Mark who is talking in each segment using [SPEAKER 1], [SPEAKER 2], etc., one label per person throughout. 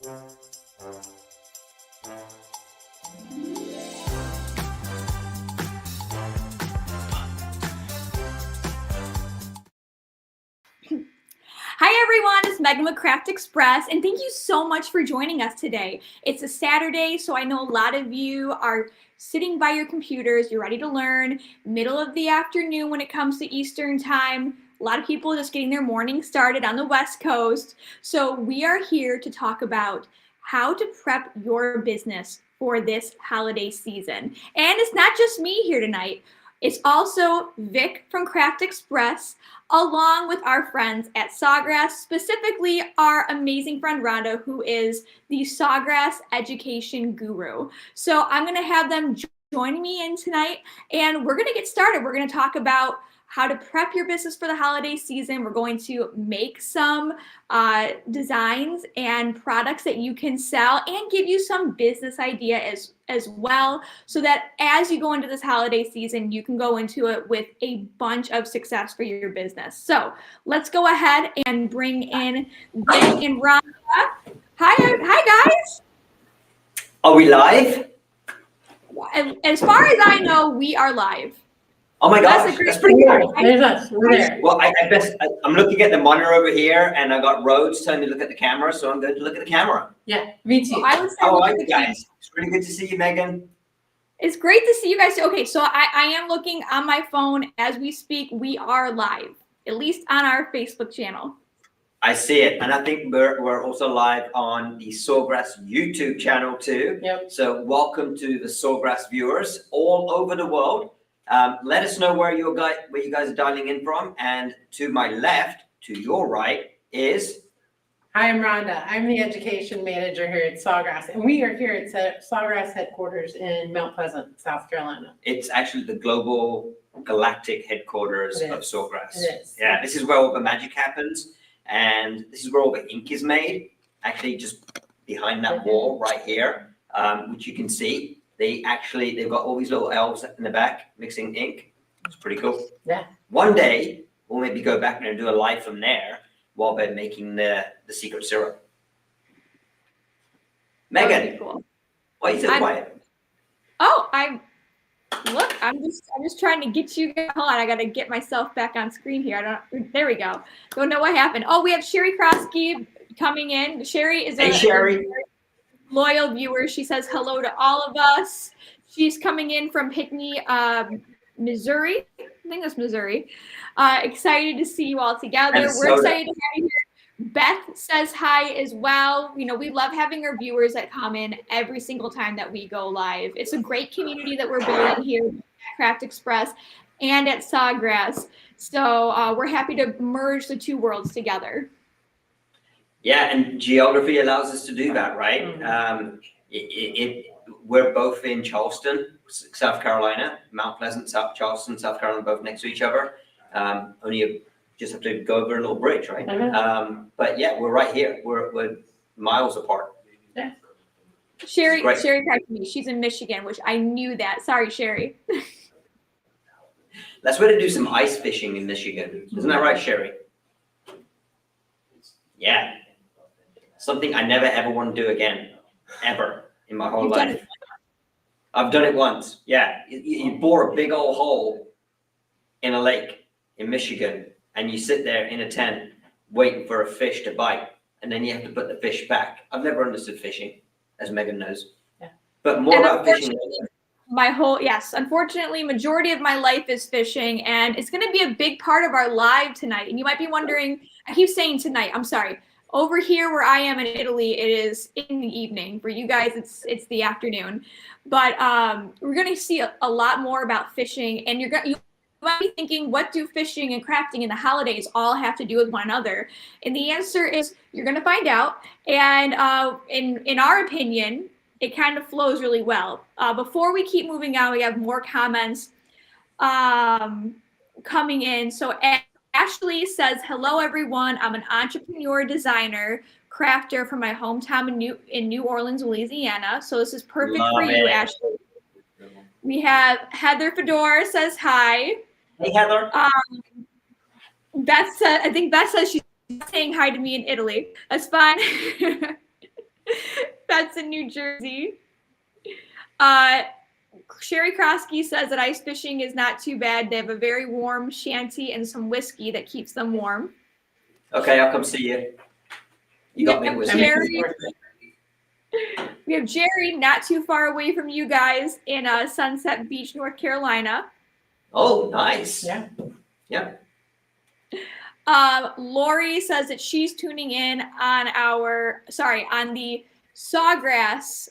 [SPEAKER 1] Hi everyone, it's Megan with Craft Express, and thank you so much for joining us today. It's a Saturday, so I know a lot of you are sitting by your computers, you're ready to learn, middle of the afternoon when it comes to Eastern time. A lot of people just getting their morning started on the West Coast. So we are here to talk about how to prep your business for this holiday season. And it's not just me here tonight. It's also Vic from Craft Express, along with our friends at Sawgrass, specifically our amazing friend Rhonda, who is the Sawgrass education guru. So I'm going to have them join me in tonight, and we're going to get started. We're going to talk about how to prep your business for the holiday season. We're going to make some designs and products that you can sell and give you some business idea as well, so that as you go into this holiday season, you can go into it with a bunch of success for your business. So let's go ahead and bring in Vic and Rhonda. Hi guys.
[SPEAKER 2] Are we live?
[SPEAKER 1] As far as I know, we are live.
[SPEAKER 2] Oh my gosh, that's pretty good.
[SPEAKER 3] There's us. We're there.
[SPEAKER 2] Well, I'm looking at the monitor over here, and I got Rhodes telling me to look at the camera, so I'm going to look at the camera.
[SPEAKER 3] Yeah, me too.
[SPEAKER 1] I would say
[SPEAKER 2] How
[SPEAKER 1] look
[SPEAKER 2] are
[SPEAKER 1] at
[SPEAKER 2] you
[SPEAKER 1] the camera.
[SPEAKER 2] guys? It's really good to see you, Megan.
[SPEAKER 1] It's great to see you guys. Okay, so I am looking on my phone as we speak. We are live, at least on our Facebook channel.
[SPEAKER 2] I see it, and I think we're also live on the Sawgrass YouTube channel too.
[SPEAKER 3] Yep.
[SPEAKER 2] So welcome to the Sawgrass viewers all over the world. Let us know where you guys are dialing in from, and to my left, to your right, is.
[SPEAKER 3] Hi, I'm Rhonda. I'm the education manager here at Sawgrass, and we are here at Sawgrass headquarters in Mount Pleasant, South Carolina.
[SPEAKER 2] It's actually the global galactic headquarters of Sawgrass.
[SPEAKER 3] It is.
[SPEAKER 2] Yeah, this is where all the magic happens, and this is where all the ink is made. Actually, just behind that wall right here, which you can see. They've got all these little elves in the back mixing ink. It's pretty cool.
[SPEAKER 3] Yeah.
[SPEAKER 2] One day we'll maybe go back there and do a live from there while they're making the secret syrup. Megan,
[SPEAKER 1] Cool.
[SPEAKER 2] why are you so quiet?
[SPEAKER 1] Oh, I'm just trying to get you guys on. I got to get myself back on screen here. There we go. Don't know what happened. Oh, we have Sherry Krosky coming in. Sherry is
[SPEAKER 2] Sherry.
[SPEAKER 1] Loyal viewer. She says hello to all of us. She's coming in from Hickney, Missouri. I think that's Missouri. Excited to see you all together. We're excited to have you here. Beth says hi as well. You know, we love having our viewers that come in every single time that we go live. It's a great community that we're building here at Craft Express and at Sawgrass. So we're happy to merge the two worlds together.
[SPEAKER 2] Yeah, and geography allows us to do that, right? We're both in Charleston, South Carolina, Mount Pleasant, Charleston, South Carolina, both next to each other. Only just have to go over a little bridge, right? But yeah, we're right here. We're miles apart.
[SPEAKER 3] Yeah.
[SPEAKER 1] Sherry texted me. She's in Michigan, which I knew that. Sorry, Sherry.
[SPEAKER 2] Let's to do some ice fishing in Michigan. Isn't that right, Sherry? Yeah. Something I never ever want to do again, ever in my whole life. I've done it once. Yeah, you bore a big old hole in a lake in Michigan, and you sit there in a tent waiting for a fish to bite, and then you have to put the fish back. I've never understood fishing, as Megan knows.
[SPEAKER 3] Yeah.
[SPEAKER 2] But more about fishing.
[SPEAKER 1] Unfortunately, majority of my life is fishing, and it's going to be a big part of our live tonight. And you might be wondering, I keep saying tonight, I'm sorry. Over here where I am in Italy, it is in the evening. For you guys, it's the afternoon. But we're going to see a lot more about fishing, and you might be thinking, what do fishing and crafting and the holidays all have to do with one another? And the answer is, you're going to find out. And in our opinion, it kind of flows really well. Before we keep moving on, we have more comments coming in. So Ashley says, hello, everyone. I'm an entrepreneur, designer, crafter from my hometown in New Orleans, Louisiana. So this is perfect for you, Ashley. We have Heather Fedor says hi.
[SPEAKER 2] Hey, Heather.
[SPEAKER 1] I think Beth says she's saying hi to me in Italy. That's fine. That's in New Jersey. Sherry Krosky says that ice fishing is not too bad. They have a very warm shanty and some whiskey that keeps them warm.
[SPEAKER 2] Okay, I'll come see you. You got me with
[SPEAKER 1] Jerry. We have Jerry, not too far away from you guys, in Sunset Beach, North Carolina.
[SPEAKER 2] Oh, nice.
[SPEAKER 3] Yeah.
[SPEAKER 2] Yeah.
[SPEAKER 1] Lori says that she's tuning in on the Sawgrass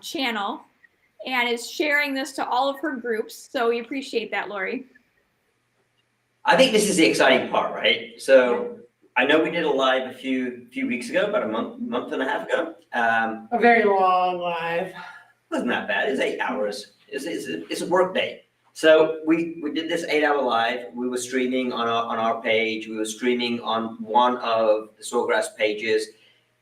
[SPEAKER 1] channel and is sharing this to all of her groups. So we appreciate that, Lori.
[SPEAKER 2] I think this is the exciting part, right? So I know we did a live a few weeks ago, about a month and a half ago.
[SPEAKER 3] A very long live.
[SPEAKER 2] Wasn't that bad? It's 8 hours. It's a work day. So we did this 8-hour live. We were streaming on our page. We were streaming on one of the Sawgrass pages,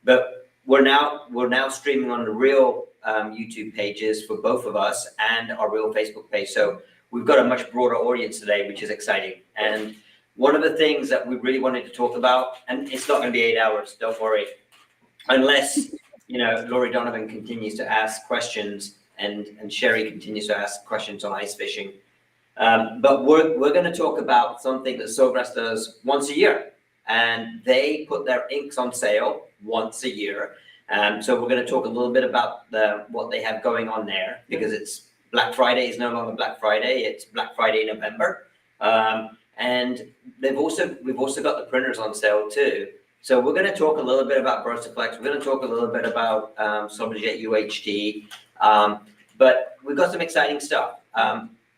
[SPEAKER 2] but we're now streaming on the real YouTube pages for both of us and our real Facebook page. So we've got a much broader audience today, which is exciting. And one of the things that we really wanted to talk about, and it's not going to be 8 hours, don't worry, unless Lori Donovan continues to ask questions and Sherry continues to ask questions on ice fishing. But we're going to talk about something that Sawgrass does once a year, and they put their inks on sale once a year. So we're going to talk a little bit about what they have going on there, because it's Black Friday is no longer Black Friday; it's Black Friday November, and we've also got the printers on sale too. So we're going to talk a little bit about VersaFlex. We're going to talk a little bit about Subjet UHD, but we've got some exciting stuff.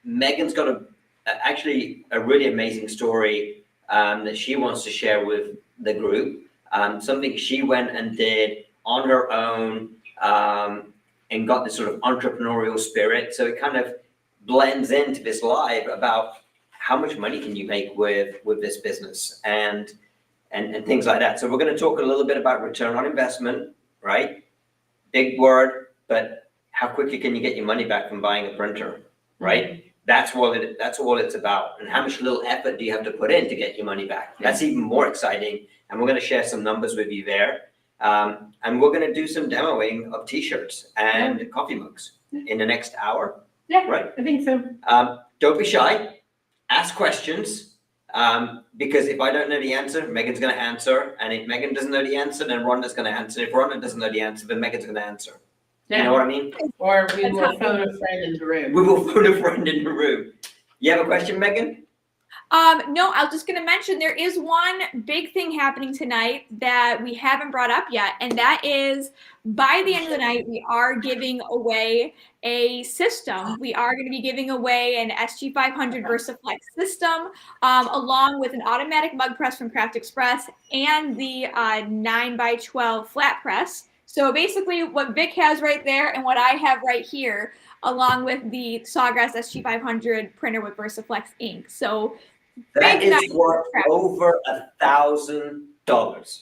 [SPEAKER 2] Megan's got actually a really amazing story that she wants to share with the group. Something she went and did on her own and got this sort of entrepreneurial spirit. So it kind of blends into this live about how much money can you make with this business and things like that. So we're going to talk a little bit about return on investment, right? Big word, but how quickly can you get your money back from buying a printer, right? That's all it's about. And how much little effort do you have to put in to get your money back? That's even more exciting. And we're going to share some numbers with you there. And we're going to do some demoing of t-shirts and coffee mugs in the next hour.
[SPEAKER 3] Yeah,
[SPEAKER 2] right.
[SPEAKER 3] I think so.
[SPEAKER 2] Don't be shy. Ask questions. Because if I don't know the answer, Megan's going to answer. And if Megan doesn't know the answer, then Rhonda's going to answer. If Rhonda doesn't know the answer, then Megan's going to answer.
[SPEAKER 3] Yeah.
[SPEAKER 2] You know what I mean?
[SPEAKER 3] Or we will phone a friend in the room.
[SPEAKER 2] We will phone a friend in the room. You have a question, Megan?
[SPEAKER 1] No, I was just going to mention there is one big thing happening tonight that we haven't brought up yet, and that is by the end of the night, we are giving away a system. We are going to be giving away an SG500 VersaFlex system, along with an automatic mug press from Craft Express and the 9x12 flat press. So basically what Vic has right there and what I have right here, along with the Sawgrass SG500 printer with VersaFlex ink. So
[SPEAKER 2] that is worth over $1,000.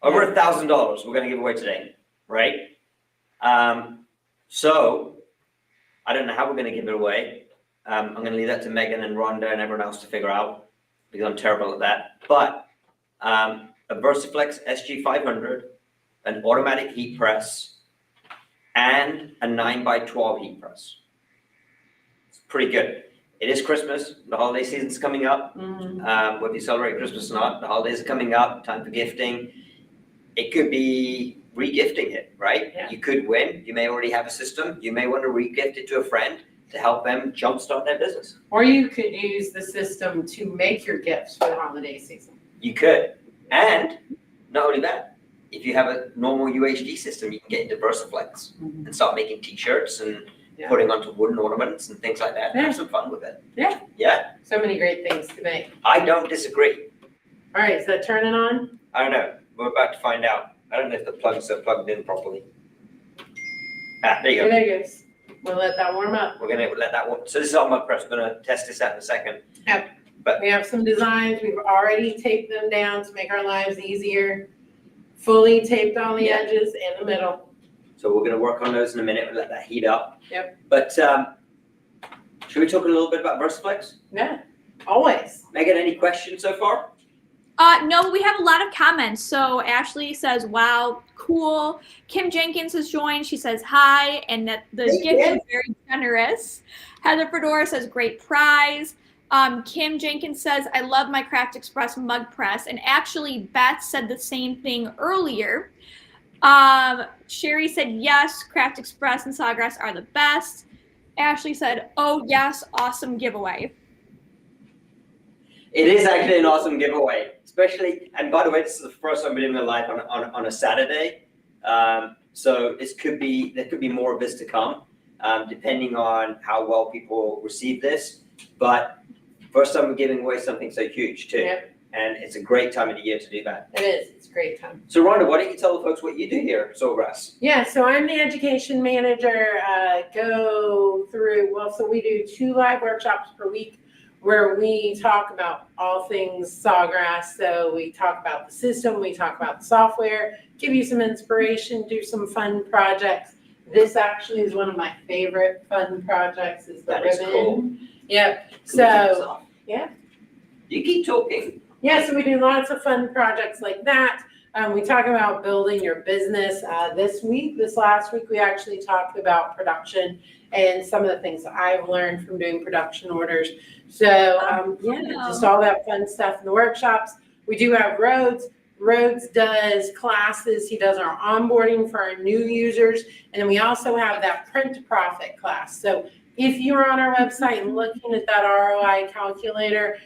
[SPEAKER 2] Over $1,000 we're going to give away today, right? So I don't know how we're going to give it away. I'm going to leave that to Megan and Rhonda and everyone else to figure out, because I'm terrible at that. But a VersaFlex SG500, an automatic heat press, and a 9x12 heat press. It's pretty good. It is Christmas. The holiday season's coming up. Whether you celebrate Christmas or not, the holidays are coming up. Time for gifting. It could be re-gifting it, right?
[SPEAKER 3] Yeah.
[SPEAKER 2] You could win. You may already have a system. You may want to re-gift it to a friend to help them jumpstart their business.
[SPEAKER 3] Or you could use the system to make your gifts for the holiday season.
[SPEAKER 2] You could. And not only that, if you have a normal UHD system, you can get into VersaFlex and start making t-shirts and putting onto wooden ornaments and things like that.
[SPEAKER 3] Yeah.
[SPEAKER 2] Have some fun with it.
[SPEAKER 3] Yeah.
[SPEAKER 2] Yeah.
[SPEAKER 3] So many great things to make.
[SPEAKER 2] I don't disagree.
[SPEAKER 3] All right, is that turning on?
[SPEAKER 2] I don't know. We're about to find out. I don't know if the plugs are plugged in properly. There you go.
[SPEAKER 3] There it goes. We'll let that warm up.
[SPEAKER 2] We're going to let that one. So this is our mug press. We're going to test this out in a second.
[SPEAKER 3] Yep.
[SPEAKER 2] But
[SPEAKER 3] we have some designs. We've already taped them down to make our lives easier. Fully taped on the edges and the middle.
[SPEAKER 2] So we're going to work on those in a minute. We'll let that heat up.
[SPEAKER 3] Yep.
[SPEAKER 2] But should we talk a little bit about VersaFlex?
[SPEAKER 3] Yeah, always.
[SPEAKER 2] Megan, any questions so far?
[SPEAKER 1] No, but we have a lot of comments. So Ashley says, wow, cool. Kim Jenkins has joined. She says hi, and that the
[SPEAKER 3] Hey,
[SPEAKER 1] gift
[SPEAKER 3] Kim.
[SPEAKER 1] is very generous. Heather Fedora says, great prize. Kim Jenkins says, I love my Craft Express mug press. And actually, Beth said the same thing earlier. Sherry said, yes, Craft Express and Sawgrass are the best. Ashley said, oh, yes, awesome giveaway.
[SPEAKER 2] It is actually an awesome giveaway, especially, and by the way, this is the first time we're doing it live on a Saturday. So there could be more of this to come, depending on how well people receive this. But first time we're giving away something so huge too.
[SPEAKER 3] Yep.
[SPEAKER 2] And it's a great time of the year to do that.
[SPEAKER 3] It is. It's a great time.
[SPEAKER 2] So Rhonda, why don't you tell the folks what you do here at Sawgrass?
[SPEAKER 3] Yeah, so I'm the education manager. So we do 2 live workshops per week where we talk about all things Sawgrass. So we talk about the system, we talk about the software, give you some inspiration, do some fun projects. This actually is one of my favorite fun projects is the
[SPEAKER 2] That
[SPEAKER 3] ribbon.
[SPEAKER 2] is cool.
[SPEAKER 3] Yep.
[SPEAKER 2] Can we keep this
[SPEAKER 3] So
[SPEAKER 2] off?
[SPEAKER 3] yeah.
[SPEAKER 2] You keep talking.
[SPEAKER 3] Yeah, so we do lots of fun projects like that. We talk about building your business. This last week, we actually talked about production and some of the things that I've learned from doing production orders. So, just all that fun stuff in the workshops. We do have Rhodes. Rhodes does classes. He does our onboarding for our new users. And then we also have that print to profit class. So if you're on our website and looking at that ROI calculator,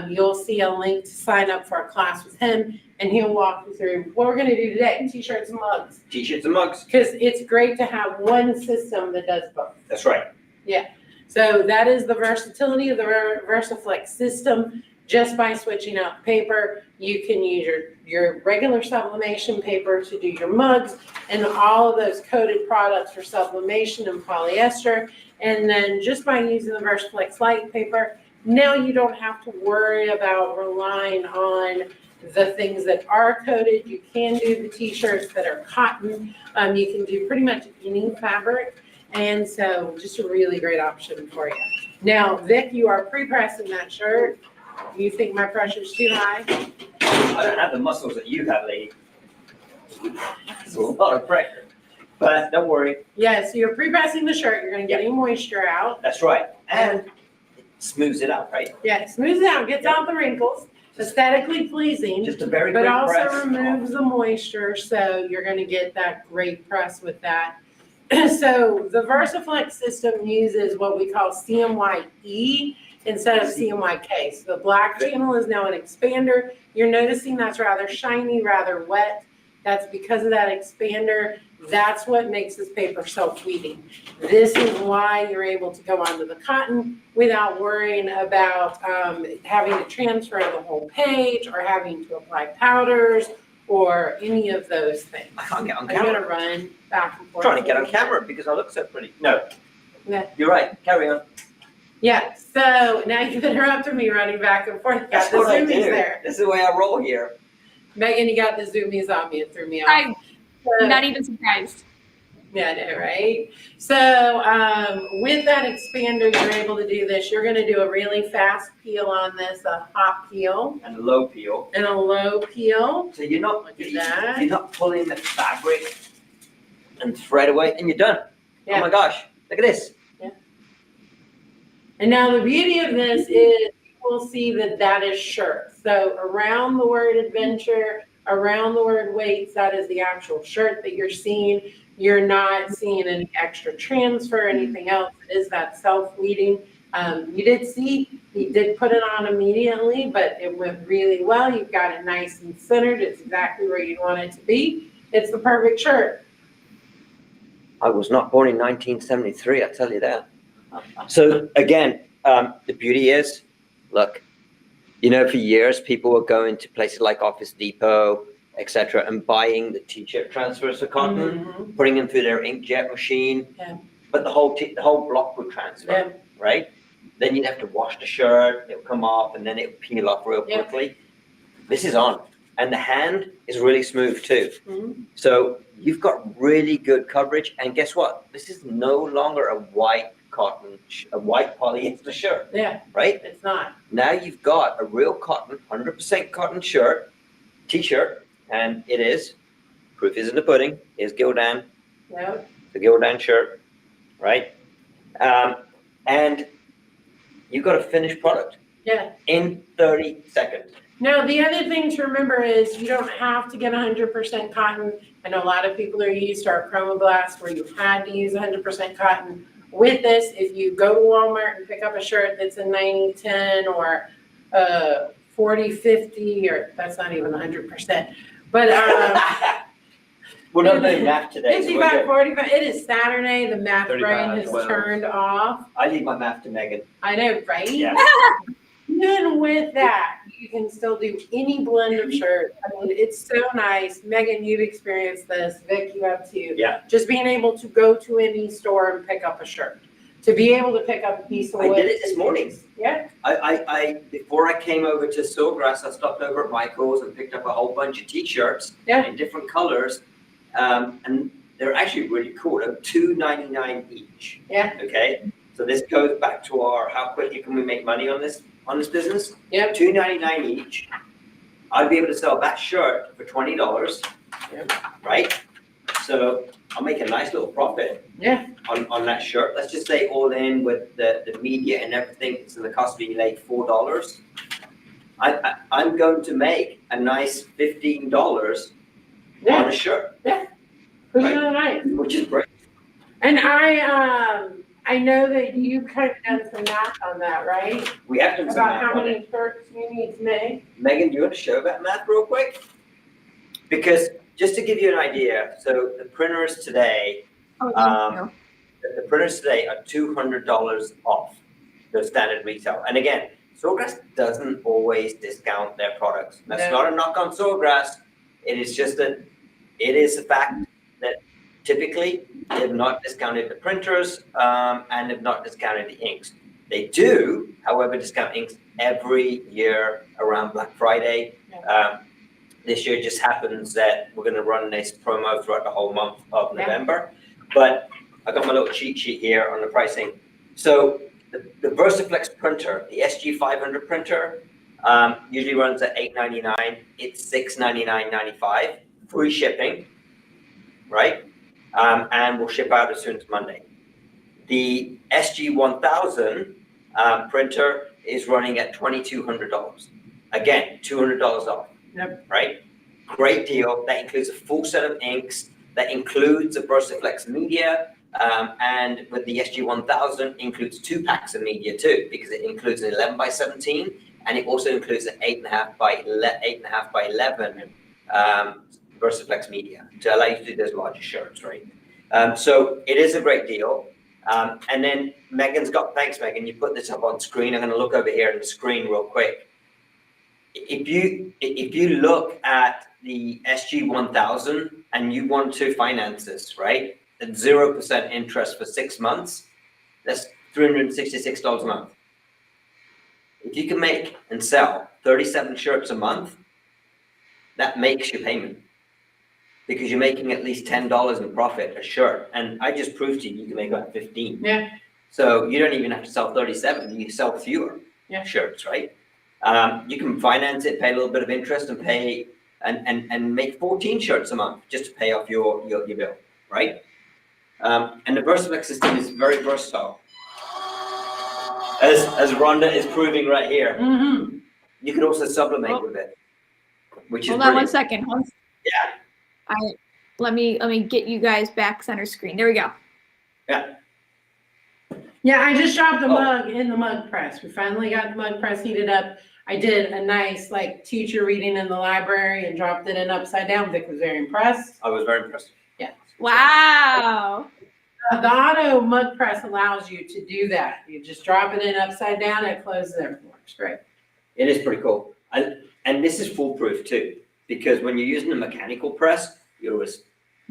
[SPEAKER 3] you'll see a link to sign up for a class with him, and he'll walk you through what we're going to do today, t-shirts and mugs.
[SPEAKER 2] T-shirts and mugs.
[SPEAKER 3] Because it's great to have one system that does both.
[SPEAKER 2] That's right.
[SPEAKER 3] So that is the versatility of the VersaFlex system. Just by switching out paper, you can use your regular sublimation paper to do your mugs, and all of those coated products for sublimation and polyester. And then just by using the VersaFlex light paper, now you don't have to worry about relying on the things that are coated. You can do the t-shirts that are cotton. You can do pretty much any fabric. And so just a really great option for you. Now, Vic, you are pre-pressing that shirt. You think my pressure's too high?
[SPEAKER 2] I don't have the muscles that you have, lady. It's a lot of pressure. But don't worry.
[SPEAKER 3] Yeah, so you're pre-pressing the shirt. You're going to get any moisture out.
[SPEAKER 2] That's right. And it smooths it out, right?
[SPEAKER 3] Yeah, it smooths it out, gets out the wrinkles, aesthetically pleasing,
[SPEAKER 2] Just a very
[SPEAKER 3] but
[SPEAKER 2] quick
[SPEAKER 3] also
[SPEAKER 2] press.
[SPEAKER 3] removes the moisture, so you're going to get that great press with that. So the VersaFlex system uses what we call CMYE instead of CMYK. So the black channel is now an expander. You're noticing that's rather shiny, rather wet. That's because of that expander. That's what makes this paper self-weeding. This is why you're able to go onto the cotton without worrying about having to transfer the whole page or having to apply powders or any of those things.
[SPEAKER 2] I can't get on
[SPEAKER 3] I'm
[SPEAKER 2] camera.
[SPEAKER 3] gonna run back and
[SPEAKER 2] I'm
[SPEAKER 3] forth.
[SPEAKER 2] trying to get on camera because I look so pretty. No.
[SPEAKER 3] Yeah.
[SPEAKER 2] You're right. Carry on.
[SPEAKER 3] Yeah, so now you've interrupted me running back and forth. Got the
[SPEAKER 2] what I
[SPEAKER 3] zoomies
[SPEAKER 2] do.
[SPEAKER 3] there.
[SPEAKER 2] This is the way I roll here.
[SPEAKER 3] Megan, you got the zoomies on me. It threw me off.
[SPEAKER 1] I'm
[SPEAKER 3] So-
[SPEAKER 1] not even surprised.
[SPEAKER 3] Yeah, I know, right? So with that expander, you're able to do this. You're going to do a really fast peel on this, a hot peel
[SPEAKER 2] And low peel.
[SPEAKER 3] and a low peel.
[SPEAKER 2] So you're not
[SPEAKER 3] Look at that.
[SPEAKER 2] you're not pulling the fabric and thread away and you're done.
[SPEAKER 3] Yeah.
[SPEAKER 2] Oh my gosh. Look at this.
[SPEAKER 3] And now the beauty of this is you will see that that is shirt. So around the word adventure, around the word weights, that is the actual shirt that you're seeing. You're not seeing any extra transfer, anything else. It is that self-weeding. You did see, he did put it on immediately, but it went really well. You've got it nice and centered. It's exactly where you want it to be. It's the perfect shirt.
[SPEAKER 2] I was not born in 1973, I tell you that. So again, the beauty is, look, for years people were going to places like Office Depot, etc., and buying the t-shirt transfers of cotton, putting them through their inkjet machine.
[SPEAKER 3] Yeah.
[SPEAKER 2] But the whole block would transfer,
[SPEAKER 3] Yeah.
[SPEAKER 2] right? Then you'd have to wash the shirt, it would come off, and then it would peel off real
[SPEAKER 3] Yeah.
[SPEAKER 2] quickly. This is on. And the hand is really smooth too.
[SPEAKER 3] Mhm.
[SPEAKER 2] So you've got really good coverage. And guess what? This is no longer a white cotton, a white polyester shirt,
[SPEAKER 3] Yeah,
[SPEAKER 2] right?
[SPEAKER 3] it's not.
[SPEAKER 2] Now you've got a real cotton, 100% cotton shirt, t-shirt, and it is, proof is in the pudding, is Gildan,
[SPEAKER 3] Yep.
[SPEAKER 2] the Gildan shirt, right? And you've got a finished product
[SPEAKER 3] Yeah.
[SPEAKER 2] in 30 seconds.
[SPEAKER 3] Now, the other thing to remember is you don't have to get 100% cotton. I know a lot of people are used to our Chroma Blast where you had to use 100% cotton. With this, if you go to Walmart and pick up a shirt that's a 90-10 or 40-50, or that's not even 100%, but
[SPEAKER 2] We're not doing math today. So
[SPEAKER 3] 55, 45, it is Saturday, the math
[SPEAKER 2] 35,
[SPEAKER 3] brain has
[SPEAKER 2] 12.
[SPEAKER 3] turned off.
[SPEAKER 2] I leave my math to Megan.
[SPEAKER 3] I know, right?
[SPEAKER 2] Yeah.
[SPEAKER 3] Even with that, you can still do any blend of shirts. I mean, it's so nice. Megan, you've experienced this. Vic, you have too.
[SPEAKER 2] Yeah.
[SPEAKER 3] Just being able to go to any store and pick up a shirt. To be able to pick up a piece of
[SPEAKER 2] I
[SPEAKER 3] wood.
[SPEAKER 2] did it this morning.
[SPEAKER 3] Yeah.
[SPEAKER 2] I before I came over to Sawgrass, I stopped over at Michael's and picked up a whole bunch of t-shirts in different colors. And they're actually really cool. They're $2.99 each.
[SPEAKER 3] Yeah.
[SPEAKER 2] Okay. So this goes back to our how quickly can we make money on this business?
[SPEAKER 3] Yep.
[SPEAKER 2] $2.99 each. I'd be able to sell that shirt for $20.
[SPEAKER 3] Yep.
[SPEAKER 2] Right? So I'll make a nice little profit.
[SPEAKER 3] Yeah.
[SPEAKER 2] On that shirt. Let's just say all in with the media and everything, it's going to cost me like $4. I'm going to make a nice $15 on a shirt.
[SPEAKER 3] Yeah. Which is
[SPEAKER 2] Right.
[SPEAKER 3] really nice.
[SPEAKER 2] Which is great.
[SPEAKER 3] And I know that you kind of done some math on that, right?
[SPEAKER 2] We have done some
[SPEAKER 3] About
[SPEAKER 2] math
[SPEAKER 3] how
[SPEAKER 2] on it.
[SPEAKER 3] many shirts you need to make.
[SPEAKER 2] Megan, do you want to show that math real quick? Because just to give you an idea, so the printers today, the printers today are $200 off their standard retail. And again, Sawgrass doesn't always discount their products. That's not a knock on Sawgrass. It is just that it is a fact that typically they've not discounted the printers and have not discounted the inks. They do, however, discount inks every year around Black Friday. This year just happens that we're going to run this promo throughout the whole month of November. But I got my little cheat sheet here on the pricing. So the VersaFlex printer, the SG500 printer, usually runs at $8.99. It's $6.99.95, free shipping, right? And we'll ship out as soon as Monday. The SG1000 printer is running at $2,200. Again, $200 off.
[SPEAKER 3] Yep.
[SPEAKER 2] Right? Great deal. That includes a full set of inks. That includes a VersaFlex media. And with the SG1000, includes 2 packs of media too, because it includes an 11 by 17, and it also includes an 8.5 by 11 VersaFlex media to allow you to do those larger shirts, right? So it is a great deal. And then thanks Megan, you put this up on screen. I'm going to look over here on the screen real quick. If you look at the SG1000 and you want to finance this, right, at 0% interest for 6 months, that's $366 a month. If you can make and sell 37 shirts a month, that makes your payment because you're making at least $10 in profit a shirt. And I just proved to you can make about 15.
[SPEAKER 3] Yeah.
[SPEAKER 2] So you don't even have to sell 37. You sell fewer shirts, right? You can finance it, pay a little bit of interest, and pay and make 14 shirts a month just to pay off your bill, right? And the VersaFlex system is very versatile, as Rhonda is proving right here.
[SPEAKER 3] Mm-hmm.
[SPEAKER 2] You can also sublimate with it, which is
[SPEAKER 1] Hold
[SPEAKER 2] brilliant.
[SPEAKER 1] on 1 second.
[SPEAKER 2] Yeah.
[SPEAKER 1] Let me get you guys back center screen. There we go.
[SPEAKER 2] Yeah.
[SPEAKER 3] Yeah, I just dropped the mug in the mug press. We finally got the mug press heated up. I did a nice teacher reading in the library and dropped it in upside down. Vic was very impressed.
[SPEAKER 2] I was very impressed.
[SPEAKER 3] Yeah.
[SPEAKER 1] Wow.
[SPEAKER 3] The auto mug press allows you to do that. You just drop it in upside down, it closes everything. Works great.
[SPEAKER 2] It is pretty cool. And this is foolproof too, because when you're using a mechanical press, you're always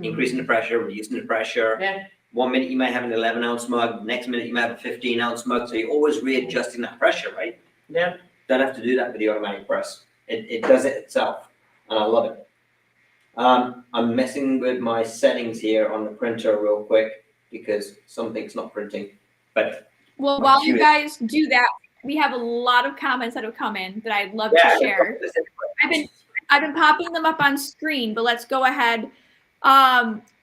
[SPEAKER 2] increasing the pressure, reducing the pressure.
[SPEAKER 3] Yeah.
[SPEAKER 2] 1 minute you may have an 11-ounce mug, next minute you may have a 15-ounce mug, so you're always readjusting that pressure, right?
[SPEAKER 3] Yeah.
[SPEAKER 2] Don't have to do that with the automatic press. It does it itself. and I love it. I'm messing with my settings here on the printer real quick because something's not printing. But
[SPEAKER 1] well, while you guys do that, we have a lot of comments that have come in that I'd love to share. I've been popping them up on screen, but let's go ahead.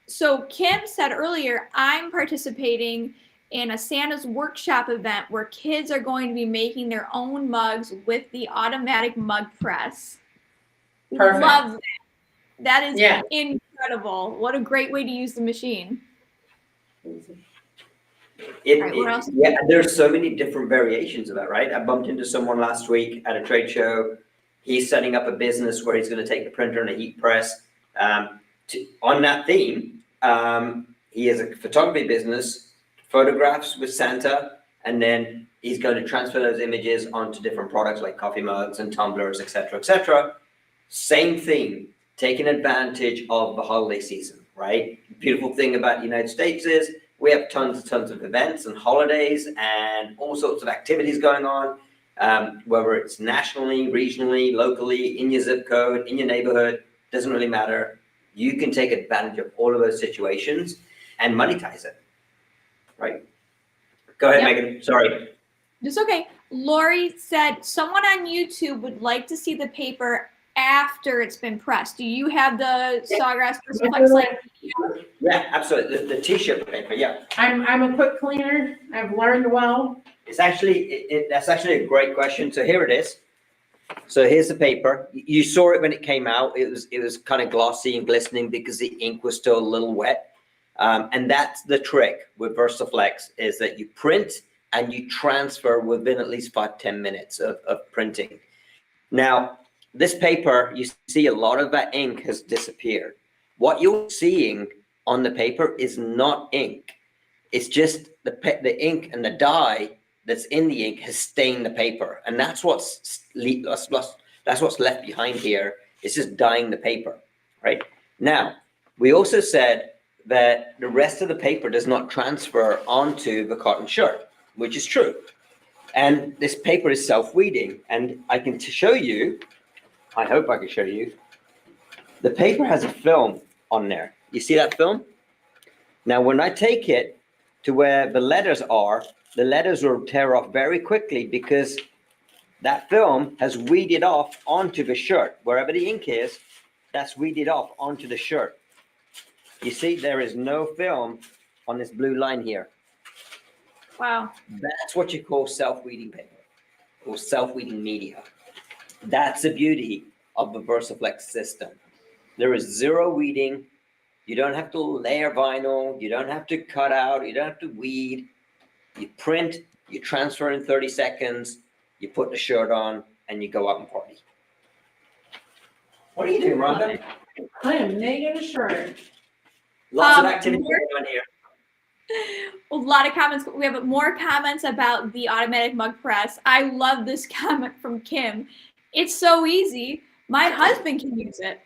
[SPEAKER 1] So Kim said earlier, I'm participating in a Santa's workshop event where kids are going to be making their own mugs with the automatic mug press.
[SPEAKER 3] Perfect.
[SPEAKER 1] Love that. That is incredible. What a great way to use the machine.
[SPEAKER 2] Yeah, there's so many different variations of that, right? I bumped into someone last week at a trade show. He's setting up a business where he's going to take the printer and a heat press. On that theme, he has a photography business, photographs with Santa, and then he's going to transfer those images onto different products like coffee mugs and tumblers, etc., etc. Same theme, taking advantage of the holiday season, right? Beautiful thing about the United States is we have tons of events and holidays and all sorts of activities going on, whether it's nationally, regionally, locally, in your zip code, in your neighborhood, doesn't really matter. You can take advantage of all of those situations and monetize it, right? Go ahead, Megan. Sorry.
[SPEAKER 1] It's okay. Lori said someone on YouTube would like to see the paper after it's been pressed. Do you have the Sawgrass Flex?
[SPEAKER 2] Yeah, absolutely. The t-shirt paper, yeah.
[SPEAKER 3] I'm a quick cleaner. I've learned well.
[SPEAKER 2] It's actually, that's actually a great question. So here it is. So here's the paper. You saw it when it came out. It was kind of glossy and glistening because the ink was still a little wet. And that's the trick with VersaFlex is that you print and you transfer within at least 5-10 minutes of printing. Now, this paper, you see a lot of that ink has disappeared. What you're seeing on the paper is not ink. It's just the ink and the dye that's in the ink has stained the paper. And that's what's left behind here. It's just dyeing the paper, right? Now, we also said that the rest of the paper does not transfer onto the cotton shirt, which is true. And this paper is self-weeding. And I can show you, I hope I can show you, the paper has a film on there. You see that film? Now, when I take it to where the letters are, the letters will tear off very quickly because that film has weeded off onto the shirt. Wherever the ink is, that's weeded off onto the shirt. You see, there is no film on this blue line here.
[SPEAKER 1] Wow.
[SPEAKER 2] That's what you call self-weeding paper or self-weeding media. That's the beauty of the VersaFlex system. There is zero weeding. You don't have to layer vinyl. You don't have to cut out. You don't have to weed. You print, you transfer in 30 seconds, you put the shirt on, and you go out and party. What are you doing, Rhonda?
[SPEAKER 3] I am making a shirt.
[SPEAKER 2] Lots of activity going on here.
[SPEAKER 1] A lot of comments. We have more comments about the automatic mug press. I love this comment from Kim. It's so easy. My husband can use it.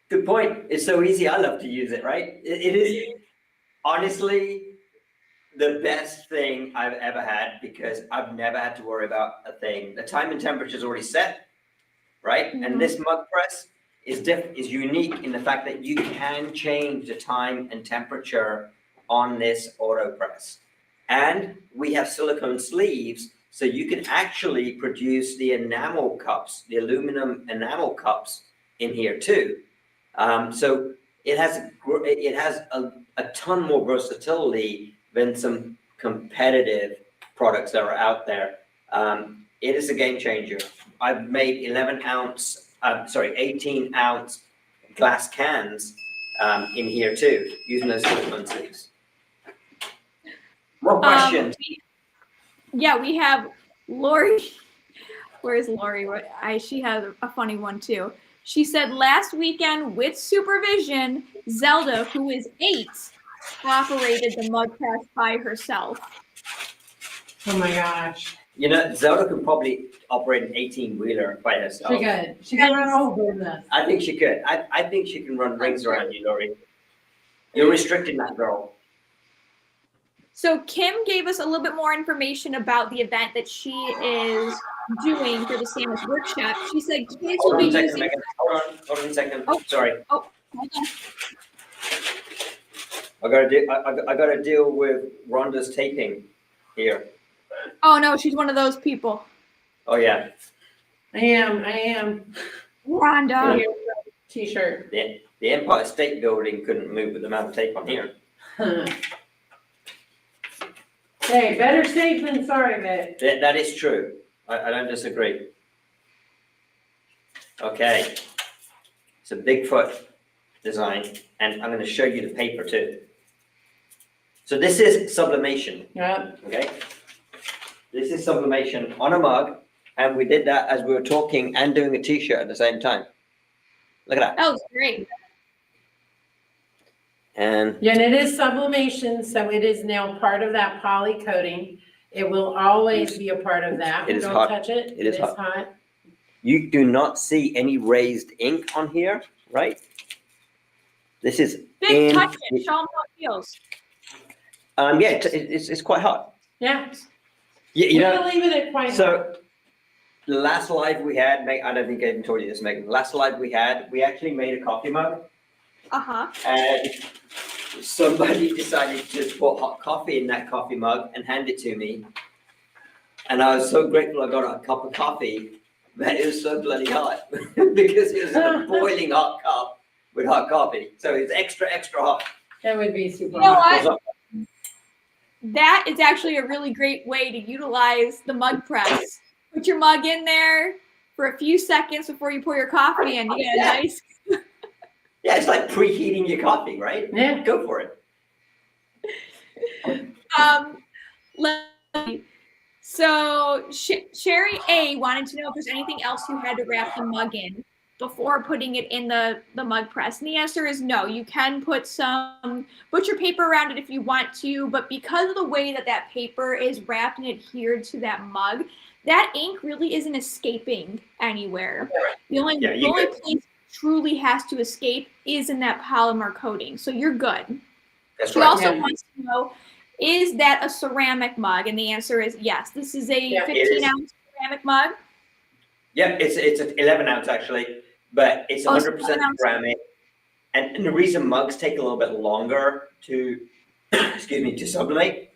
[SPEAKER 2] Good point. It's so easy. I love to use it, right? It is honestly the best thing I've ever had because I've never had to worry about a thing. The time and temperature is already set, right? Mm-hmm. And this mug press is unique in the fact that you can change the time and temperature on this auto press. And we have silicone sleeves, so you can actually produce the enamel cups, the aluminum enamel cups in here too. So it has a ton more versatility than some competitive products that are out there. It is a game changer. I've made 18 ounce glass cans in here too, using those silicone sleeves. More questions?
[SPEAKER 1] Yeah, we have Lori. Where's Lori? She has a funny one too. She said last weekend with supervision, Zelda, who is 8, operated the mug press by herself.
[SPEAKER 3] Oh my gosh.
[SPEAKER 2] You know, Zelda could probably operate an 18-wheeler by herself.
[SPEAKER 3] She could. She could run a whole business.
[SPEAKER 2] I think she could. I think she can run rings around you, Lori. You're restricting that girl.
[SPEAKER 1] So Kim gave us a little bit more information about the event that she is doing for the sandwich workshop. She said kids will be using.
[SPEAKER 2] Megan. Hold on a second.
[SPEAKER 1] Oh.
[SPEAKER 2] Sorry.
[SPEAKER 1] Oh, hold on.
[SPEAKER 2] I gotta deal with Rhonda's taping here.
[SPEAKER 1] Oh no, she's one of those people.
[SPEAKER 2] Oh yeah.
[SPEAKER 3] I am.
[SPEAKER 1] Rhonda.
[SPEAKER 3] T-shirt.
[SPEAKER 2] The Empire State Building couldn't move with the amount of tape on here.
[SPEAKER 3] Hey, better safe than sorry, Vic.
[SPEAKER 2] That is true. I don't disagree. Okay. It's a Bigfoot design, and I'm going to show you the paper too. So this is sublimation.
[SPEAKER 3] Yeah.
[SPEAKER 2] Okay. This is sublimation on a mug, and we did that as we were talking and doing a T-shirt at the same time. Look at that.
[SPEAKER 1] That was great.
[SPEAKER 2] And
[SPEAKER 3] Yeah, and it is sublimation, so it is now part of that poly coating. It will always be a part of that.
[SPEAKER 2] It is
[SPEAKER 3] Don't
[SPEAKER 2] hot.
[SPEAKER 3] touch it.
[SPEAKER 2] It is hot.
[SPEAKER 3] hot.
[SPEAKER 2] you do not see any raised ink on here, right? This is
[SPEAKER 1] Big touch it. Show them how it feels.
[SPEAKER 2] yeah, it's quite hot.
[SPEAKER 3] Yeah.
[SPEAKER 2] You know,
[SPEAKER 3] We're leaving it quite hot.
[SPEAKER 2] so the last live we had, I don't think I even told you this, Megan. Last live we had, we actually made a coffee mug,
[SPEAKER 1] Uh-huh.
[SPEAKER 2] and somebody decided to put hot coffee in that coffee mug and hand it to me. And I was so grateful I got a cup of coffee, but it was so bloody hot because it was a boiling hot cup with hot coffee. So it's extra hot.
[SPEAKER 3] That would be super
[SPEAKER 1] You know
[SPEAKER 3] hot.
[SPEAKER 1] what? That is actually a really great way to utilize the mug press. Put your mug in there for a few seconds before you pour your coffee in. You get a
[SPEAKER 2] Yeah.
[SPEAKER 1] nice.
[SPEAKER 2] Yeah, it's like preheating your coffee, right?
[SPEAKER 3] Yeah.
[SPEAKER 2] Go for it.
[SPEAKER 1] So Sherry A wanted to know if there's anything else you had to wrap the mug in before putting it in the mug press. And the answer is no. You can put some butcher paper around it if you want to, but because of the way that paper is wrapped and adhered to that mug, that ink really isn't escaping anywhere. The only place it truly has to escape is in that polymer coating. So you're good.
[SPEAKER 2] That's
[SPEAKER 1] She
[SPEAKER 2] right.
[SPEAKER 1] also wants to know, is that a ceramic mug? And the answer is yes. This is a 15-ounce ceramic mug.
[SPEAKER 2] Yeah, it's an 11 ounce actually, but it's 100% ceramic. And the reason mugs take a little bit longer to, to sublimate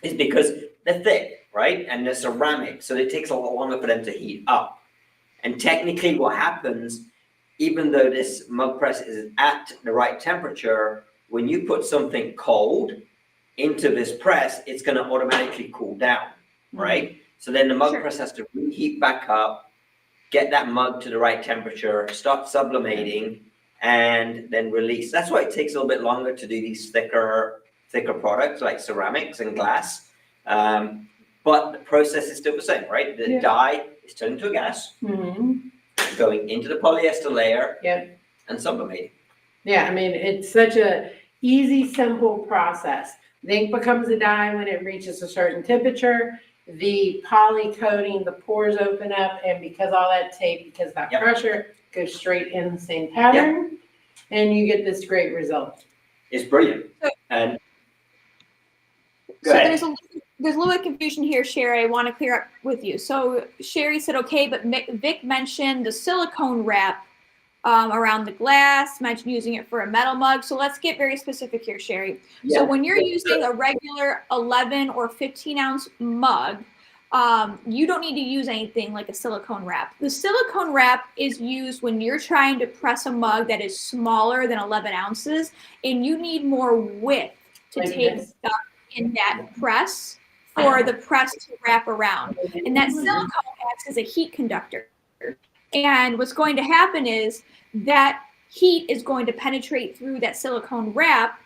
[SPEAKER 2] is because they're thick, right? And they're ceramic, so it takes a lot longer for them to heat up. And technically what happens, even though this mug press is at the right temperature, when you put something cold into this press, it's going to automatically cool down, right? So then the mug press has to reheat back up, get that mug to the right temperature, start sublimating, and then release. That's why it takes a little bit longer to do these thicker products like ceramics and glass. But the process is still the same, right? The dye is turned into a gas, going into the polyester layer, and sublimating.
[SPEAKER 3] Yeah, I mean, it's such a easy, simple process. The ink becomes a dye when it reaches a certain temperature. The poly coating, the pores open up, and because all that tape, because that pressure goes straight in the same pattern, and you get this great result.
[SPEAKER 2] It's brilliant. And go
[SPEAKER 1] so
[SPEAKER 2] ahead.
[SPEAKER 1] there's a little bit of confusion here, Sherry. I want to clear up with you. So Sherry said, okay, but Vic mentioned the silicone wrap around the glass, mentioned using it for a metal mug. So let's get very specific here, Sherry. So when you're using a regular 11 or 15-ounce mug, you don't need to use anything like a silicone wrap. The silicone wrap is used when you're trying to press a mug that is smaller than 11 ounces, and you need more width to take stuff in that press for the press to wrap around. And that silicone acts as a heat conductor. And what's going to happen is that heat is going to penetrate through that silicone wrap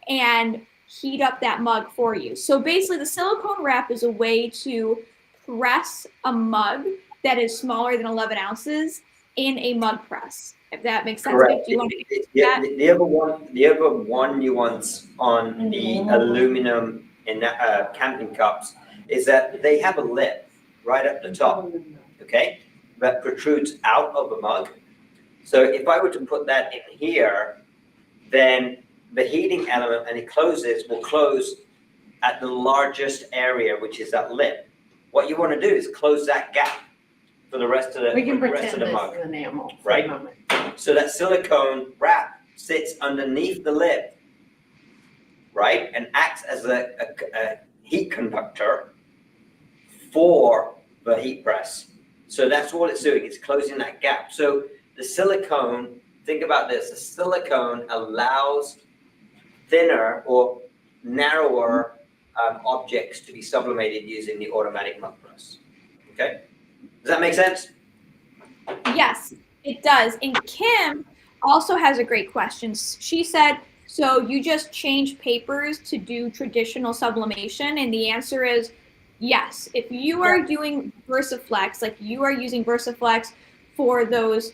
[SPEAKER 1] and heat up that mug for you. So basically the silicone wrap is a way to press a mug that is smaller than 11 ounces in a mug press, if that makes sense.
[SPEAKER 2] Correct.
[SPEAKER 1] Do you want to
[SPEAKER 2] The other one nuance on the aluminum in camping cups is that they have a lip right at the top, okay, that protrudes out of the mug. So if I were to put that in here, then the heating element, and it closes, will close at the largest area, which is that lip. What you want to do is close that gap for the rest of the,
[SPEAKER 3] We can
[SPEAKER 2] for the rest
[SPEAKER 3] pretend
[SPEAKER 2] of the
[SPEAKER 3] this
[SPEAKER 2] mug.
[SPEAKER 3] is enamel for
[SPEAKER 2] Right.
[SPEAKER 3] a moment.
[SPEAKER 2] So that silicone wrap sits underneath the lip, right, and acts as a heat conductor for the heat press. So that's what it's doing, it's closing that gap. So the silicone, think about this, the silicone allows thinner or narrower objects to be sublimated using the automatic mug press. Okay? Does that make sense?
[SPEAKER 1] Yes, it does. And Kim also has a great question. She said, so you just change papers to do traditional sublimation? And the answer is yes. If you are doing VersaFlex, like you are using VersaFlex for those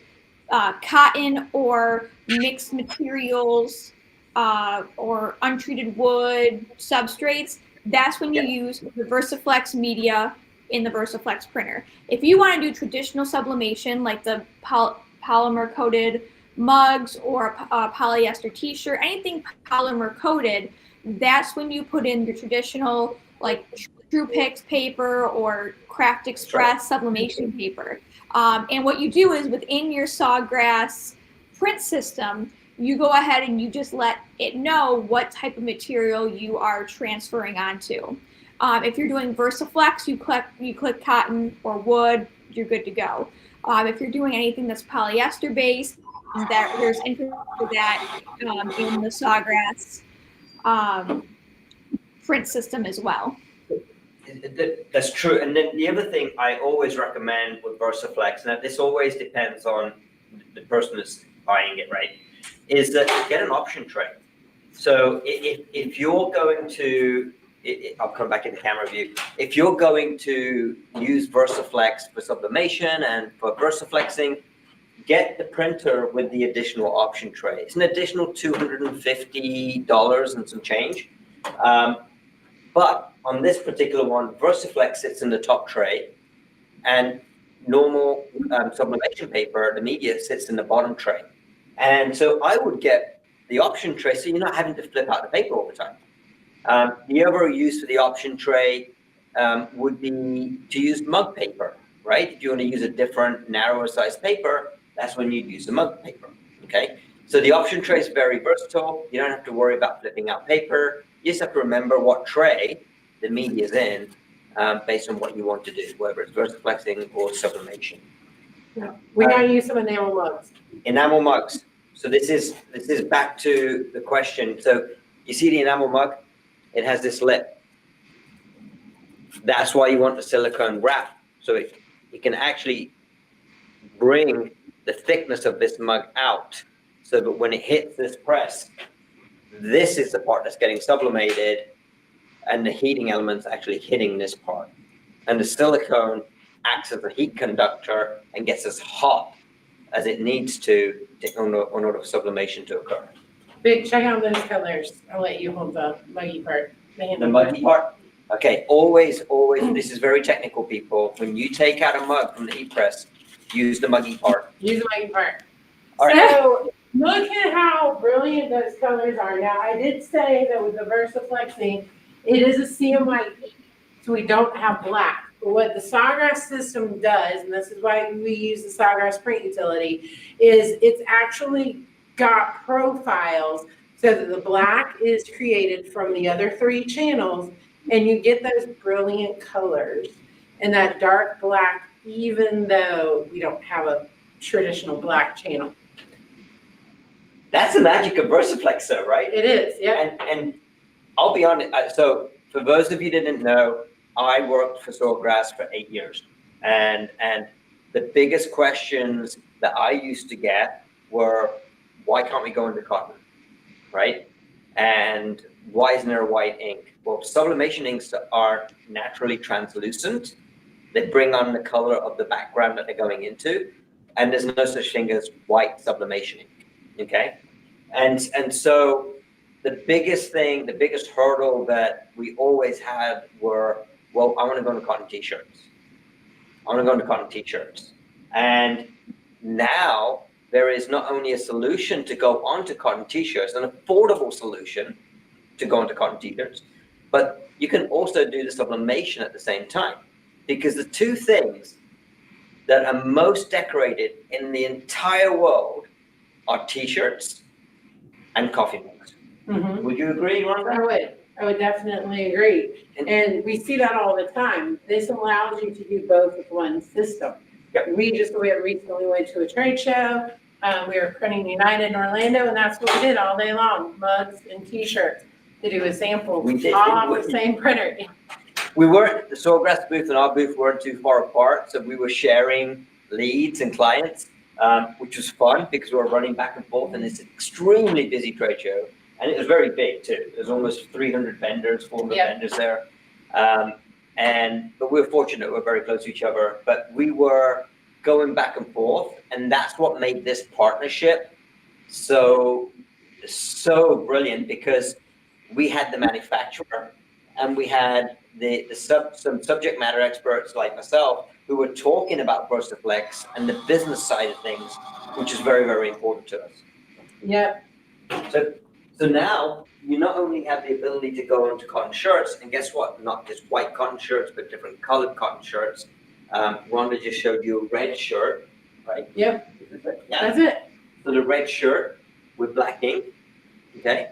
[SPEAKER 1] cotton or mixed materials or untreated wood substrates, that's when you use the VersaFlex media in the VersaFlex printer. If you want to do traditional sublimation, like the polymer coated mugs or a polyester t-shirt, anything polymer coated, that's when you put in your traditional like TruePix paper or Craft Express sublimation paper. And what you do is within your Sawgrass print system, you go ahead and you just let it know what type of material you are transferring onto. If you're doing VersaFlex, you click cotton or wood, you're good to go. If you're doing anything that's polyester based, there's info for that in the Sawgrass print system as well.
[SPEAKER 2] That's true. And then the other thing I always recommend with VersaFlex, and this always depends on the person that's buying it, right, is that get an option tray. So if you're going to, I'll come back in the camera view. If you're going to use VersaFlex for sublimation and for VersaFlexing, get the printer with the additional option tray. It's an additional $250 and some change. But on this particular one, VersaFlex sits in the top tray, and normal sublimation paper, the media, sits in the bottom tray. And so I would get the option tray so you're not having to flip out the paper all the time. The other use for the option tray would be to use mug paper, right? If you want to use a different, narrower size paper, that's when you'd use the mug paper, okay? So the option tray is very versatile. You don't have to worry about flipping out paper. You just have to remember what tray the media is in based on what you want to do, whether it's VersaFlexing or sublimation.
[SPEAKER 3] Yeah. We gotta use some enamel mugs.
[SPEAKER 2] Enamel mugs. So this is back to the question. So you see the enamel mug? It has this lip. That's why you want the silicone wrap, so it can actually bring the thickness of this mug out, so that when it hits this press, this is the part that's getting sublimated, and the heating element's actually hitting this part. And the silicone acts as a heat conductor and gets as hot as it needs to in order for sublimation to occur.
[SPEAKER 3] Big, check out those colors. I'll let you hold the muggy part.
[SPEAKER 2] The muggy part? Okay, always, this is very technical, people. When you take out a mug from the heat press, use the muggy part.
[SPEAKER 3] Use the muggy part.
[SPEAKER 2] All right.
[SPEAKER 3] So look at how brilliant those colors are. Now, I did say that with the VersaFlexing, it is a CMYE, so we don't have black. But what the Sawgrass system does, and this is why we use the Sawgrass print utility, is it's actually got profiles so that the black is created from the other three channels, and you get those brilliant colors and that dark black, even though we don't have a traditional black channel.
[SPEAKER 2] That's the magic of VersaFlex, though, right?
[SPEAKER 3] It is, yeah.
[SPEAKER 2] And I'll be honest, so for those of you who didn't know, I worked for Sawgrass for 8 years. And the biggest questions that I used to get were, why can't we go into cotton, right? And why isn't there a white ink? Well, sublimation inks are naturally translucent. They bring on the color of the background that they're going into. And there's no such thing as white sublimation ink, okay? And so the biggest thing, the biggest hurdle that we always had were, well, I want to go into cotton t-shirts. I want to go into cotton t-shirts. And now there is not only a solution to go onto cotton t-shirts, an affordable solution to go into cotton t-shirts, but you can also do the sublimation at the same time, because the two things that are most decorated in the entire world are t-shirts and coffee mugs.
[SPEAKER 3] Mhm.
[SPEAKER 2] Would you agree, Rhonda?
[SPEAKER 3] I would definitely agree. And we see that all the time. This allows you to do both with one system.
[SPEAKER 2] Yep.
[SPEAKER 3] We recently went to a trade show. We were printing United in Orlando, and that's what we did all day long, mugs and t-shirts to do a sample,
[SPEAKER 2] We did.
[SPEAKER 3] all off the same printer.
[SPEAKER 2] We weren't, the Sawgrass booth and our booth weren't too far apart, so we were sharing leads and clients, which was fun because we were running back and forth, and it's an extremely busy trade show. And it was very big too. There's almost 300 vendors, 400
[SPEAKER 3] Yep.
[SPEAKER 2] vendors there. But we were fortunate, we're very close to each other, but we were going back and forth, and that's what made this partnership so brilliant, because we had the manufacturer and we had some subject matter experts like myself who were talking about VersaFlex and the business side of things, which is very, very important to us.
[SPEAKER 3] Yep.
[SPEAKER 2] So now you not only have the ability to go into cotton shirts, and guess what? Not just white cotton shirts, but different colored cotton shirts. Rhonda just showed you a red shirt, right?
[SPEAKER 3] Yep.
[SPEAKER 2] Yeah.
[SPEAKER 3] That's it.
[SPEAKER 2] So the red shirt with black ink, okay?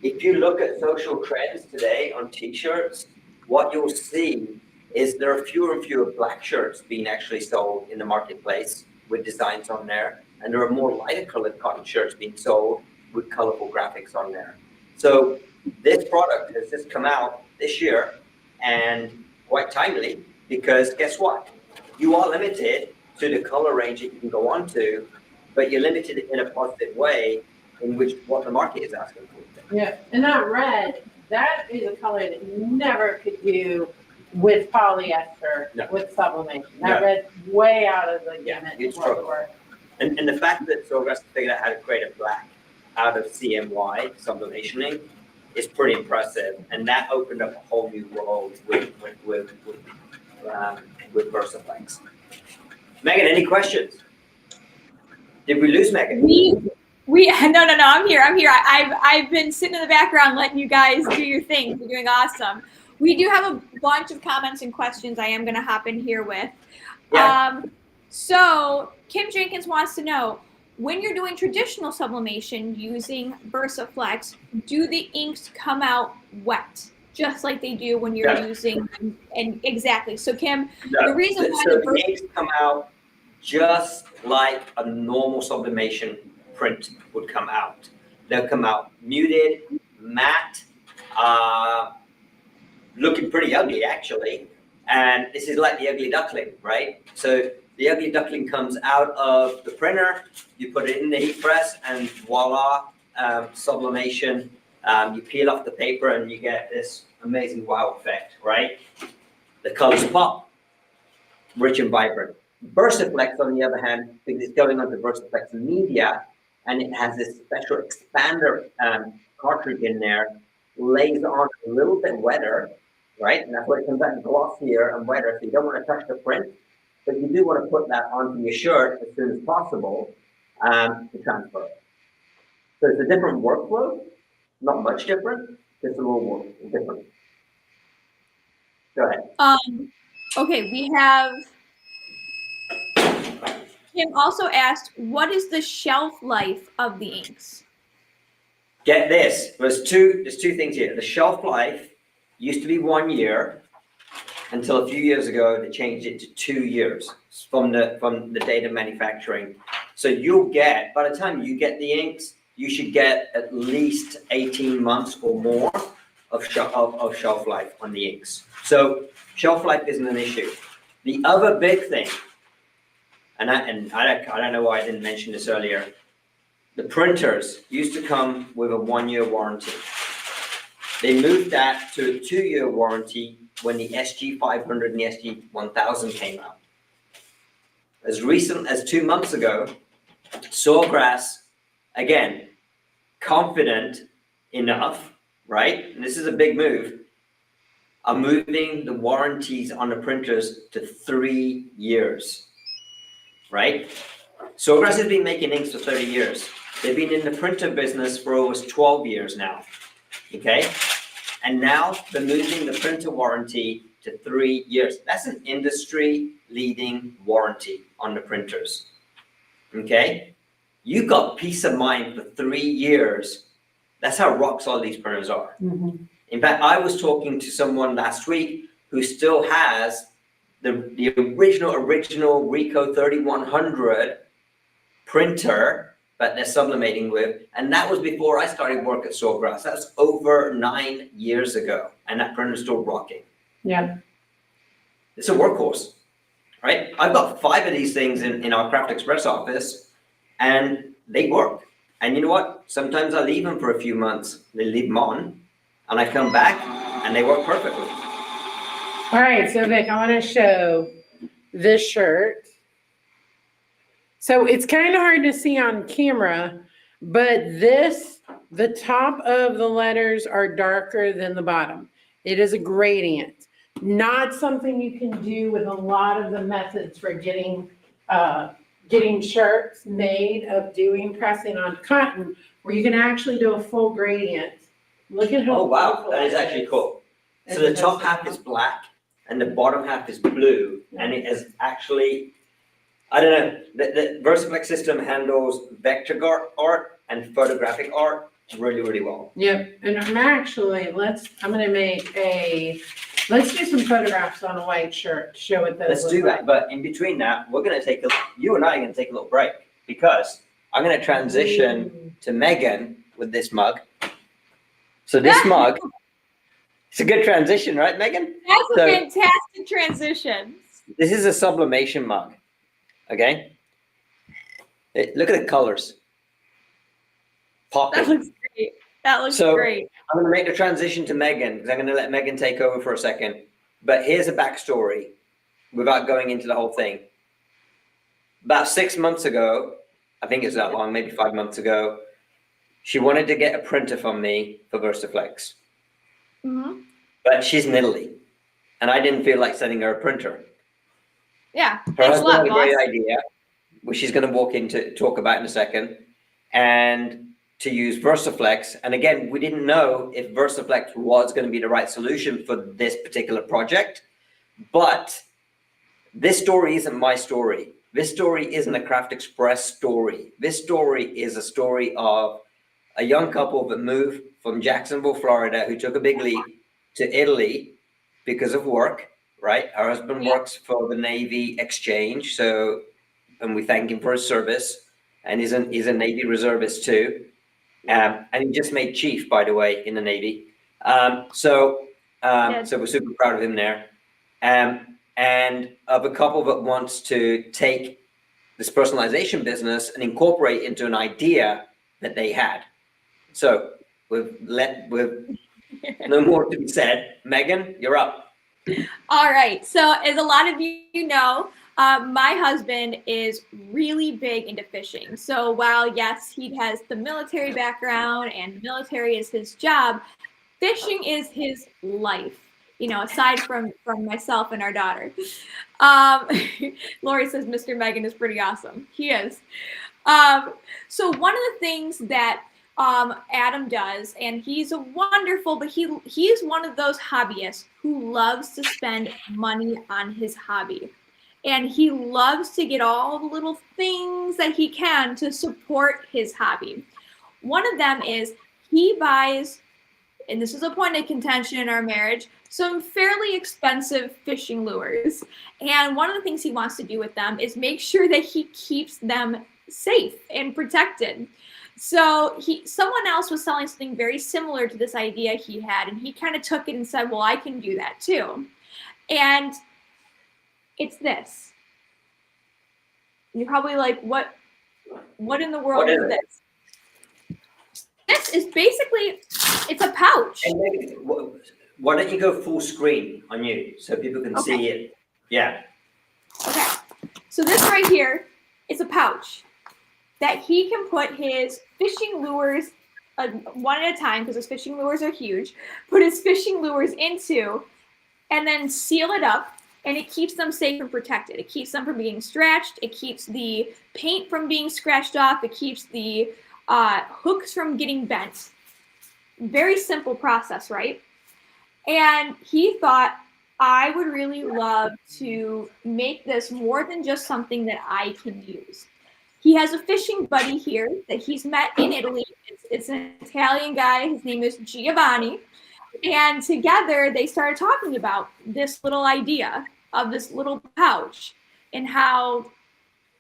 [SPEAKER 2] If you look at social trends today on t-shirts, what you'll see is there are fewer and fewer black shirts being actually sold in the marketplace with designs on there, and there are more lighter colored cotton shirts being sold with colorful graphics on there. So this product has just come out this year, and quite timely, because guess what? You are limited to the color range that you can go on to, but you're limited in a positive way in which what the market is asking for.
[SPEAKER 3] Yeah, and that red, that is a color that you never could do with polyester,
[SPEAKER 2] No.
[SPEAKER 3] with sublimation. That
[SPEAKER 2] No.
[SPEAKER 3] red's way out of the
[SPEAKER 2] Yeah,
[SPEAKER 3] gamut.
[SPEAKER 2] you'd
[SPEAKER 3] of what
[SPEAKER 2] struggle.
[SPEAKER 3] we're-
[SPEAKER 2] And the fact that Sawgrass figured out how to create a black out of CMY, sublimationing, is pretty impressive. And that opened up a whole new world with VersaFlex. Megan, any questions? Did we lose Megan?
[SPEAKER 1] We no, I'm here. I've been sitting in the background letting you guys do your thing. You're doing awesome. We do have a bunch of comments and questions I am going to hop in here with.
[SPEAKER 2] Yeah.
[SPEAKER 1] So Kim Jenkins wants to know, when you're doing traditional sublimation using VersaFlex, do the inks come out wet, just like they do when you're using, and exactly. So Kim, the reason why
[SPEAKER 2] the inks come out just like a normal sublimation print would come out. They'll come out muted, matte, looking pretty ugly actually. And this is like the ugly duckling, right? So the ugly duckling comes out of the printer, you put it in the heat press, and voila, sublimation. You peel off the paper and you get this amazing wow effect, right? The colors pop, rich and vibrant. VersaFlex, on the other hand, because it's going onto VersaFlex media, and it has this special expander cartridge in there, lays on a little bit wetter, right? And that's why it comes out glossier and wetter. So you don't want to touch the print, but you do want to put that onto your shirt as soon as possible to transfer it. So it's a different workflow, not much different, just a little more different. Go ahead.
[SPEAKER 1] Okay, we have Kim also asked, what is the shelf life of the inks?
[SPEAKER 2] Get this, there's two things here. The shelf life used to be 1 year until a few years ago, they changed it to 2 years from the date of manufacturing. So you'll get, by the time you get the inks, you should get at least 18 months or more of shelf life on the inks. So shelf life isn't an issue. The other big thing, and I don't know why I didn't mention this earlier, the printers used to come with a 1-year warranty. They moved that to a 2-year warranty when the SG500 and the SG1000 came out. As recent as 2 months ago, Sawgrass, again, confident enough, right? And this is a big move, are moving the warranties on the printers to 3 years, right? Sawgrass has been making inks for 30 years. They've been in the printer business for almost 12 years now, okay? And now they're moving the printer warranty to 3 years. That's an industry-leading warranty on the printers. Okay? You got peace of mind for 3 years. That's how rock solid these printers are.
[SPEAKER 3] Mhm.
[SPEAKER 2] In fact, I was talking to someone last week who still has the original Ricoh 3100 printer that they're sublimating with, and that was before I started work at Sawgrass. That's over 9 years ago, and that printer's still rocking.
[SPEAKER 3] Yeah.
[SPEAKER 2] It's a workhorse, right? I've got 5 of these things in our Craft Express office, and they work. And you know what? Sometimes I leave them for a few months. They leave them on, and I come back, and they work perfectly.
[SPEAKER 3] All right, so Vic, I want to show this shirt. So it's kind of hard to see on camera, but the top of the letters are darker than the bottom. It is a gradient. Not something you can do with a lot of the methods for getting shirts made of doing pressing on cotton, where you can actually do a full gradient. Look at how
[SPEAKER 2] Oh, wow,
[SPEAKER 3] beautiful
[SPEAKER 2] that is actually cool. So the top half is black, and the bottom half is blue, and it is actually, I don't know, the VersaFlex system handles vector art and photographic art really, really well.
[SPEAKER 3] Yep, and I'm actually, let's do some photographs on a white shirt, show what those
[SPEAKER 2] Let's
[SPEAKER 3] look
[SPEAKER 2] do
[SPEAKER 3] like.
[SPEAKER 2] that, but in between that, you and I are gonna take a little break, because I'm gonna transition to Megan with this mug. So this mug, it's a good transition, right, Megan?
[SPEAKER 1] That's a
[SPEAKER 2] So-
[SPEAKER 1] fantastic transition.
[SPEAKER 2] This is a sublimation mug, okay? Look at the colors. Popping.
[SPEAKER 1] That looks great. That looks
[SPEAKER 2] So-
[SPEAKER 1] great.
[SPEAKER 2] I'm gonna make the transition to Megan, because I'm gonna let Megan take over for a second. But here's a backstory, without going into the whole thing. About 6 months ago, I think it's that long, maybe 5 months ago, she wanted to get a printer from me for VersaFlex.
[SPEAKER 1] Hmm.
[SPEAKER 2] But she's in Italy, and I didn't feel like sending her a printer.
[SPEAKER 1] Yeah.
[SPEAKER 2] Her
[SPEAKER 1] Thanks a
[SPEAKER 2] husband
[SPEAKER 1] lot,
[SPEAKER 2] had a great
[SPEAKER 1] boss.
[SPEAKER 2] idea, which she's gonna walk into talk about in a second, and to use VersaFlex. And again, we didn't know if VersaFlex was gonna be the right solution for this particular project, but this story isn't my story. This story isn't a Craft Express story. This story is a story of a young couple that moved from Jacksonville, Florida, who took a big leap to Italy because of work, right? Her husband
[SPEAKER 1] Yeah.
[SPEAKER 2] works for the Navy Exchange, and we thank him for his service, and he's a Navy reservist too. And he just made chief, by the way, in the Navy. So we're super proud of him there. And of a couple that wants to take this personalization business and incorporate into an idea that they had. So with no more to be said, Megan, you're up.
[SPEAKER 1] All right. So, as a lot of you know, my husband is really big into fishing. So, while yes, he has the military background and military is his job, fishing is his life. You know, aside from myself and our daughter. Lori says Mr. Megan is pretty awesome. He is. So one of the things that Adam does, and he's a wonderful, but he's one of those hobbyists who loves to spend money on his hobby. And he loves to get all the little things that he can to support his hobby. One of them is he buys, and this is a point of contention in our marriage, some fairly expensive fishing lures. And one of the things he wants to do with them is make sure that he keeps them safe and protected. So someone else was selling something very similar to this idea he had, and he kind of took it and said, well, I can do that too. And it's this. You're probably like, what in the world is this? This is basically, it's a pouch.
[SPEAKER 2] And maybe, why don't you go full screen on you so people can see it? Yeah.
[SPEAKER 1] Okay. So this right here is a pouch that he can put his fishing lures one at a time, because his fishing lures are huge, put his fishing lures into, and then seal it up, and it keeps them safe and protected. It keeps them from being scratched. It keeps the paint from being scratched off. It keeps the hooks from getting bent. Very simple process, right? And he thought, I would really love to make this more than just something that I can use. He has a fishing buddy here that he's met in Italy. It's an Italian guy. His name is Giovanni. And together they started talking about this little idea of this little pouch and how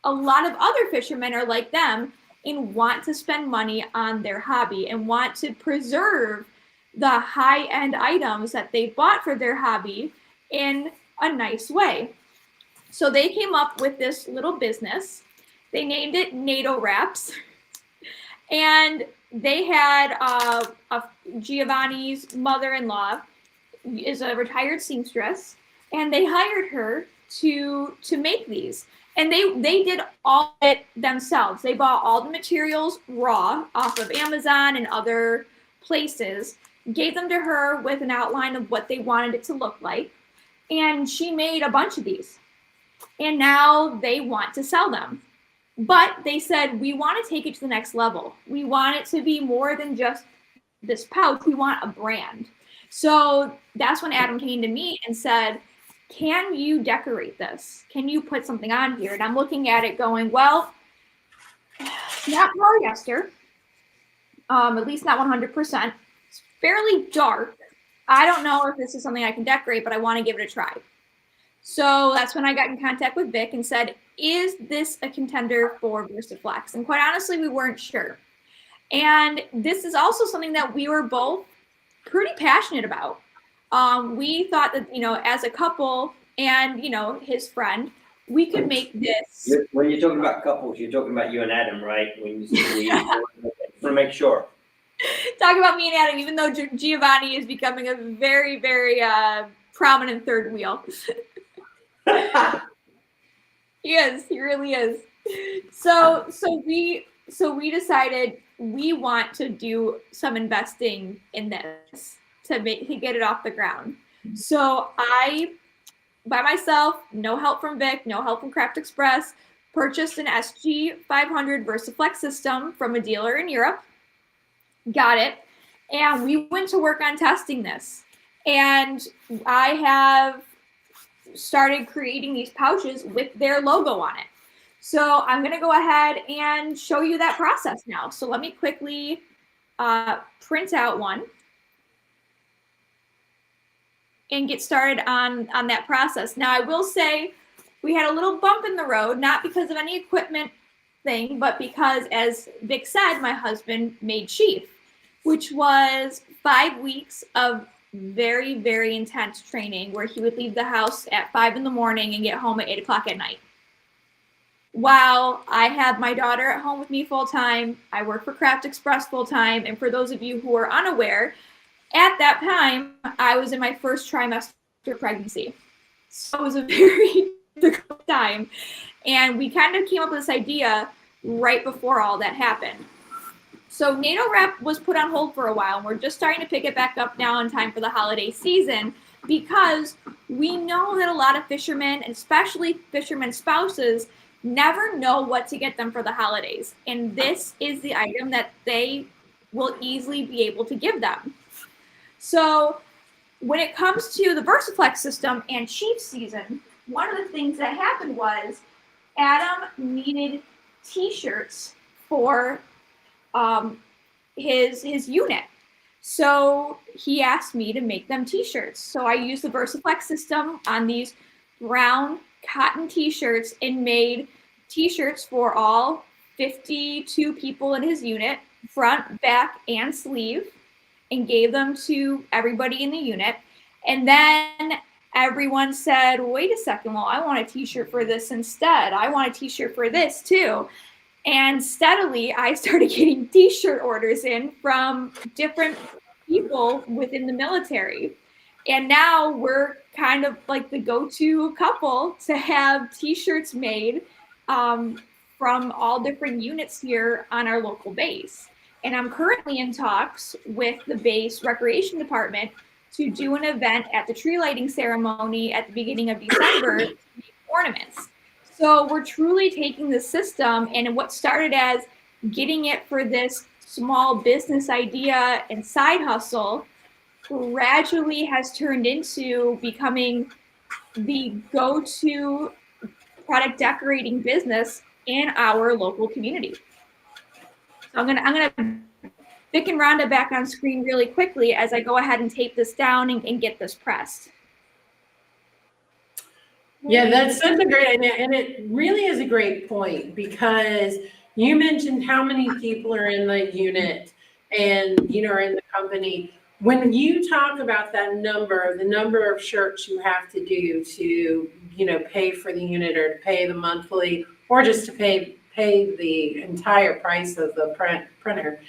[SPEAKER 1] a lot of other fishermen are like them and want to spend money on their hobby and want to preserve the high-end items that they bought for their hobby in a nice way. So they came up with this little business. They named it NATO Wraps. And they had Giovanni's mother-in-law is a retired seamstress, and they hired her to make these. And they did all of it themselves. They bought all the materials raw off of Amazon and other places, gave them to her with an outline of what they wanted it to look like, and she made a bunch of these. And now they want to sell them. But they said, we want to take it to the next level. We want it to be more than just this pouch. We want a brand. So that's when Adam came to me and said, can you decorate this? Can you put something on here? And I'm looking at it going, well, not polyester, at least not 100%. It's fairly dark. I don't know if this is something I can decorate, but I want to give it a try. So that's when I got in contact with Vic and said, is this a contender for VersaFlex? And quite honestly, we weren't sure. And this is also something that we were both pretty passionate about. We thought that, as a couple and, his friend, we could make this.
[SPEAKER 2] When you're talking about couples, you're talking about you and Adam, right? To make sure.
[SPEAKER 1] Talk about me and Adam, even though Giovanni is becoming a very, very prominent third wheel. He is. He really is. So we decided we want to do some investing in this to get it off the ground. So I, by myself, no help from Vic, no help from Craft Express, purchased an SG 500 VersaFlex system from a dealer in Europe. Got it. And we went to work on testing this. And I have started creating these pouches with their logo on it. So I'm going to go ahead and show you that process now. So let me quickly print out one and get started on that process. Now I will say we had a little bump in the road, not because of any equipment thing, but because, as Vic said, my husband made sheaf, which was 5 weeks of very, very intense training where he would leave the house at 5 in the morning and get home at 8 o'clock at night. While I have my daughter at home with me full time, I work for Craft Express full time. And for those of you who are unaware, at that time, I was in my first trimester pregnancy. So it was a very difficult time. And we kind of came up with this idea right before all that happened. So NATO Wrap was put on hold for a while, and we're just starting to pick it back up now in time for the holiday season because we know that a lot of fishermen, and especially fishermen spouses, never know what to get them for the holidays. And this is the item that they will easily be able to give them. So when it comes to the VersaFlex system and sheaf season, one of the things that happened was Adam needed t-shirts for his unit. So he asked me to make them t-shirts. So I used the VersaFlex system on these brown cotton t-shirts and made t-shirts for all 52 people in his unit, front, back, and sleeve, and gave them to everybody in the unit. And then everyone said, wait a second, well, I want a t-shirt for this instead. I want a t-shirt for this too. And steadily, I started getting t-shirt orders in from different people within the military. And now we're kind of like the go-to couple to have t-shirts made from all different units here on our local base. And I'm currently in talks with the base recreation department to do an event at the tree lighting ceremony at the beginning of December to make ornaments. So we're truly taking the system and what started as getting it for this small business idea and side hustle gradually has turned into becoming the go-to product decorating business in our local community. So I'm gonna Vic and Rhonda back on screen really quickly as I go ahead and tape this down and get this pressed.
[SPEAKER 3] Yeah, that's such a great idea. And it really is a great point because you mentioned how many people are in the unit and, are in the company. When you talk about that number, the number of shirts you have to do to, pay for the unit or to pay the monthly or just to pay the entire price of the printer,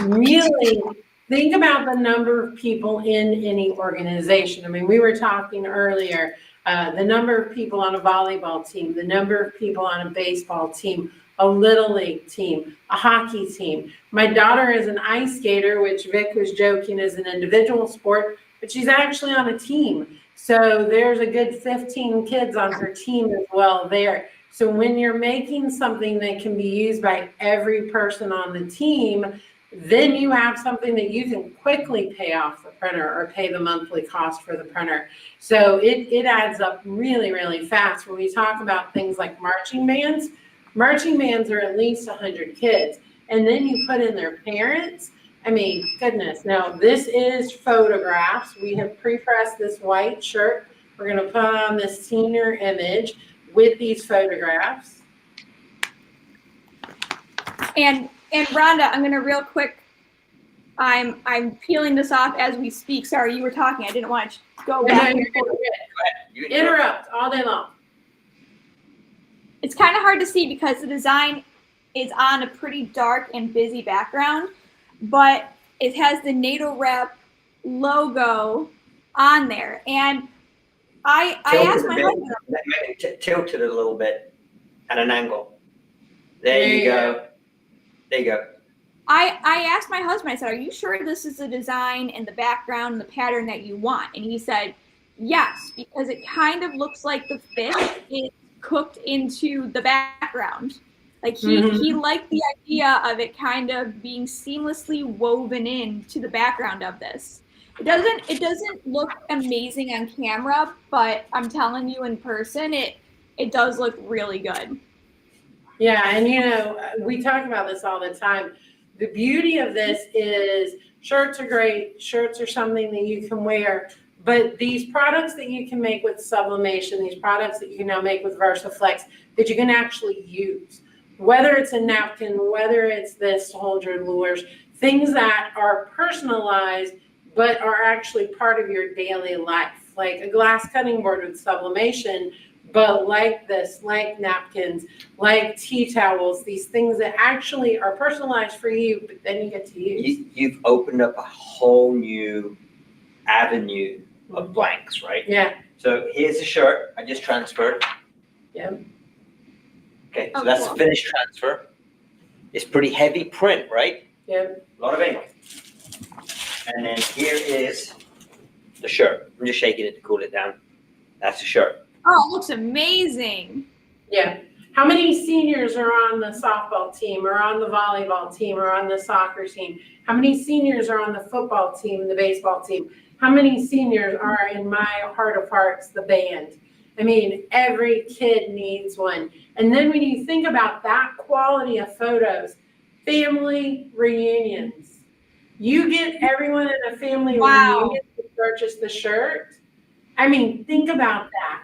[SPEAKER 3] really think about the number of people in any organization. I mean, we were talking earlier, the number of people on a volleyball team, the number of people on a baseball team, a little league team, a hockey team. My daughter is an ice skater, which Vic was joking is an individual sport, but she's actually on a team. So there's a good 15 kids on her team as well there. So when you're making something that can be used by every person on the team, then you have something that you can quickly pay off the printer or pay the monthly cost for the printer. So it adds up really, really fast. When we talk about things like marching bands are at least 100 kids. And then you put in their parents. I mean, goodness. Now, this is photographs. We have pre-pressed this white shirt. We're going to put on this senior image with these photographs.
[SPEAKER 1] And Rhonda, I'm gonna real quick. I'm peeling this off as we speak. Sorry, you were talking. I didn't want to go back.
[SPEAKER 3] You interrupt all day long.
[SPEAKER 1] It's kind of hard to see because the design is on a pretty dark and busy background, but it has the NATO Rep logo on there. And I asked my husband.
[SPEAKER 2] Tilt it a little bit at an angle. There you go. There you go.
[SPEAKER 1] I asked my husband, I said, are you sure this is the design and the background and the pattern that you want? And he said, yes, because it kind of looks like the fish is cooked into the background. Like he liked the idea of it kind of being seamlessly woven into the background of this. It doesn't look amazing on camera, but I'm telling you in person, it does look really good.
[SPEAKER 3] Yeah, and we talk about this all the time. The beauty of this is shirts are great. Shirts are something that you can wear, but these products that you can make with sublimation, these products that you can now make with VersaFlex that you can actually use, whether it's a napkin, whether it's this to hold your lures, things that are personalized but are actually part of your daily life, like a glass cutting board with sublimation, but like this, like napkins, like tea towels, these things that actually are personalized for you, but then you get to use.
[SPEAKER 2] You've opened up a whole new avenue of blanks, right?
[SPEAKER 3] Yeah.
[SPEAKER 2] So here's a shirt I just transferred.
[SPEAKER 3] Yeah.
[SPEAKER 2] Okay, so that's a finished transfer. It's pretty heavy print, right?
[SPEAKER 3] Yeah.
[SPEAKER 2] A lot of ink. And then here is the shirt. I'm just shaking it to cool it down. That's the shirt.
[SPEAKER 1] Oh, it looks amazing.
[SPEAKER 3] Yeah. How many seniors are on the softball team or on the volleyball team or on the soccer team? How many seniors are on the football team, the baseball team? How many seniors are in my heart of hearts, the band? I mean, every kid needs one. And then when you think about that quality of photos, family reunions, you get everyone in a family reunion to purchase the shirt. I mean, think about that.